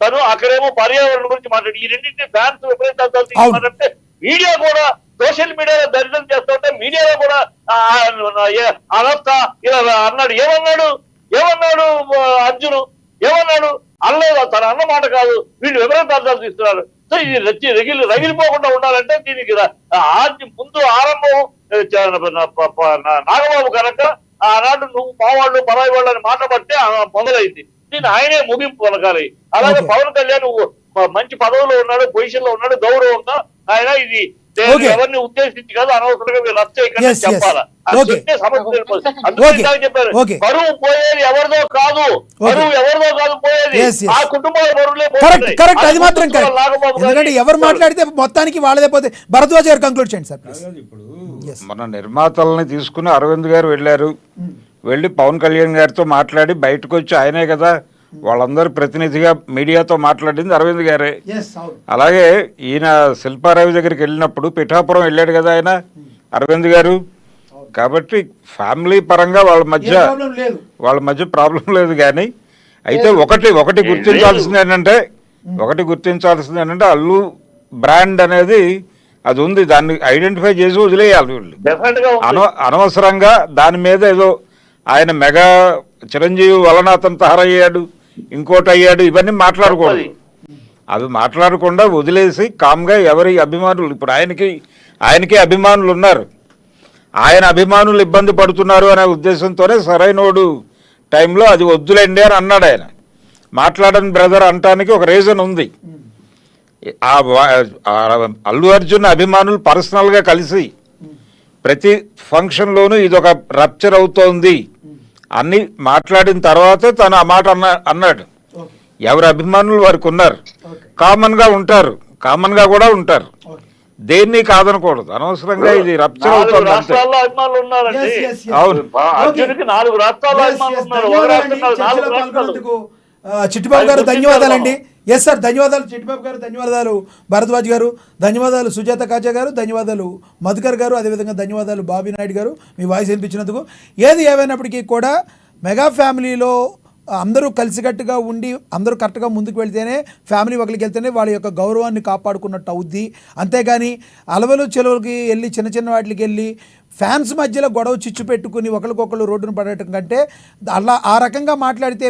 తను, అక్కడేమో పర్యావరణం గురించి మాట్లాడి. ఈ రెండింటిని ఫ్యాన్స్ విపరీతాంతాలు తీసుకోవాలంటే మీడియా కూడా సోషల్ మీడియాలో దర్శనం చేస్తూ ఉంటే మీడియాలో కూడా అనొస్తా ఇలా అన్నాడు. ఏమన్నాడు అర్జును? ఏమన్నాడు? అనలేదు. తన అన్న మాట కాదు, వీళ్ళు విపరీతాంతాలు తీస్తున్నారు. సో ఇది రగిలిపోకుండా ఉండాలంటే దీనికి ముందు ఆరంభం నాగబాబు కనుక ఆనాడు నువ్వు మావాళ్ళు పరాయి వాళ్ళు అని మాట్లాడితే మొదలైంది. దీన్ని ఆయనే ముగింపు పలకాలి. అలాగే పవన్ కళ్యాణ్ మంచి పదవిలో ఉన్నాడు, పొజిషన్ లో ఉన్నాడు, గౌరవంగా. ఆయన ఇది ఎవరిని ఉద్దేశించి కాదు, అనవసరంగా మీరు రచ్చ ఇక్కడ చెప్పాలా. అందుకే చెప్పారు, బరువు పోయేది ఎవరిదో కాదు, పోయేది ఆ కుటుంబాల బరువులే. కరెక్ట్, అది మాత్రం కరెక్ట్. ఎందుకంటే ఎవరు మాట్లాడితే మొత్తానికి వాళ్ళదే పోతే. భరద్వాజ్ గారు కంక్లూడ్ చేయండి సార్. ఇప్పుడు మన నిర్మాతల్ని తీసుకుని అరవింద్ గారు వెళ్ళి పవన్ కళ్యాణ్ గారితో మాట్లాడి బయటకు వచ్చి ఆయనే కదా వాళ్ళందరూ ప్రతినిధిగా మీడియాతో మాట్లాడింది అరవింద్ గారే. అలాగే ఈయన శిల్పారావి దగ్గరికి వెళ్ళినప్పుడు పిఠాపురం వెళ్ళాడు కదా ఆయన అరవింద్ గారు. కాబట్టి ఫ్యామిలీ పరంగా వాళ్ళ మధ్య ప్రాబ్లం లేదు. కానీ అయితే ఒకటి గుర్తించాల్సింది ఏంటంటే అల్లు బ్రాండ్ అనేది అది ఉంది, దాన్ని ఐడెంటిఫై చేసి వదిలేయాలి వీళ్ళు. అనవసరంగా దాని మీద ఏదో ఆయన మెగా చిరంజీవి వలన అతను తయారయ్యాడు, ఇంకోటి అయ్యాడు, ఇవన్నీ మాట్లాడకూడదు. అవి మాట్లాడకుండా వదిలేసి కామ్గా ఎవరి అభిమానులు, ఇప్పుడు ఆయనకి అభిమానులు ఉన్నారు, ఆయన అభిమానులు ఇబ్బంది పడుతున్నారు అనే ఉద్దేశంతోనే సరైనోడు టైంలో అది వద్దులేండి అని అన్నాడు ఆయన. మాట్లాడని బ్రదర్ అనటానికి ఒక రీజన్ ఉంది. అల్లు అర్జున్ అభిమానులు పర్సనల్గా కలిసి ప్రతి ఫంక్షన్లోనూ ఇది ఒక రప్చర్ అవుతోంది అన్ని మాట్లాడిన తర్వాతే తను ఆ మాట అన్నాడు. ఎవరి అభిమానులు వారికి ఉన్నారు, కామన్గా కూడా ఉంటారు. దేన్ని కాదనకూడదు. అనవసరంగా ఇది రప్చర్ అవుతుంది. అభిమానులు ఉన్నారండి. అవును. అర్జున్కి 4 రాష్ట్రాల్లో అభిమానులు ఉన్నారు. చిట్టిబాబు గారు ధన్యవాదాలండి. ఎస్ సార్, ధన్యవాదాలు చిట్టిబాబు గారు, ధన్యవాదాలు భరద్వాజ్ గారు, ధన్యవాదాలు సుజాత కాజా గారు, ధన్యవాదాలు మధుకర్ గారు, అదేవిధంగా ధన్యవాదాలు బాబీ నాయుడు గారు మీ వాయిస్ వినిపించినందుకు. ఏది ఏమైనప్పటికీ కూడా మెగా ఫ్యామిలీలో అందరూ కలిసికట్టుగా ఉండి అందరూ కరెక్ట్గా ముందుకు వెళ్తేనే, ఫ్యామిలీ ఒకరికి వెళ్తేనే వాళ్ళ యొక్క గౌరవాన్ని కాపాడుకున్నట్టు అవుద్ది. అంతేగాని అలవలు చెలవులకి వెళ్ళి చిన్న వాటికి వెళ్ళి ఫ్యాన్స్ మధ్యలో గొడవ చిచ్చు పెట్టుకుని ఒకరికొకరు రోడ్డును పడటం కంటే అలా ఆ రకంగా మాట్లాడితే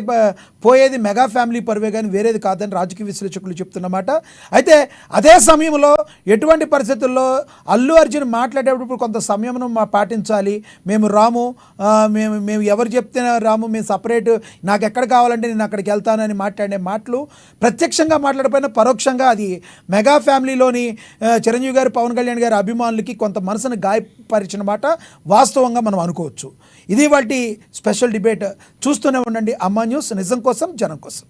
పోయేది మెగా ఫ్యామిలీ పరువే కానీ వేరేది కాదని రాజకీయ విశ్లేషకులు చెప్తున్నమాట. అయితే అదే సమయంలో ఎటువంటి పరిస్థితుల్లో అల్లు అర్జున్ మాట్లాడేటప్పుడు కొంత సంయమనం పాటించాలి. మేము రాము, మేము ఎవరు చెప్తే రాము, మేము సపరేట్, నాకు ఎక్కడ కావాలంటే నేను అక్కడికి వెళ్తానని మాట్లాడే మాటలు ప్రత్యక్షంగా మాట్లాడిపోయినా పరోక్షంగా అది మెగా ఫ్యామిలీలోని చిరంజీవి గారు, పవన్ కళ్యాణ్ గారి అభిమానులకి కొంత మనసును గాయపరిచిన మాట వాస్తవంగా మనం అనుకోవచ్చు. ఇది వాటి స్పెషల్ డిబేట్. చూస్తూనే ఉండండి అమ్మా న్యూస్, నిజం కోసం జనం కోసం.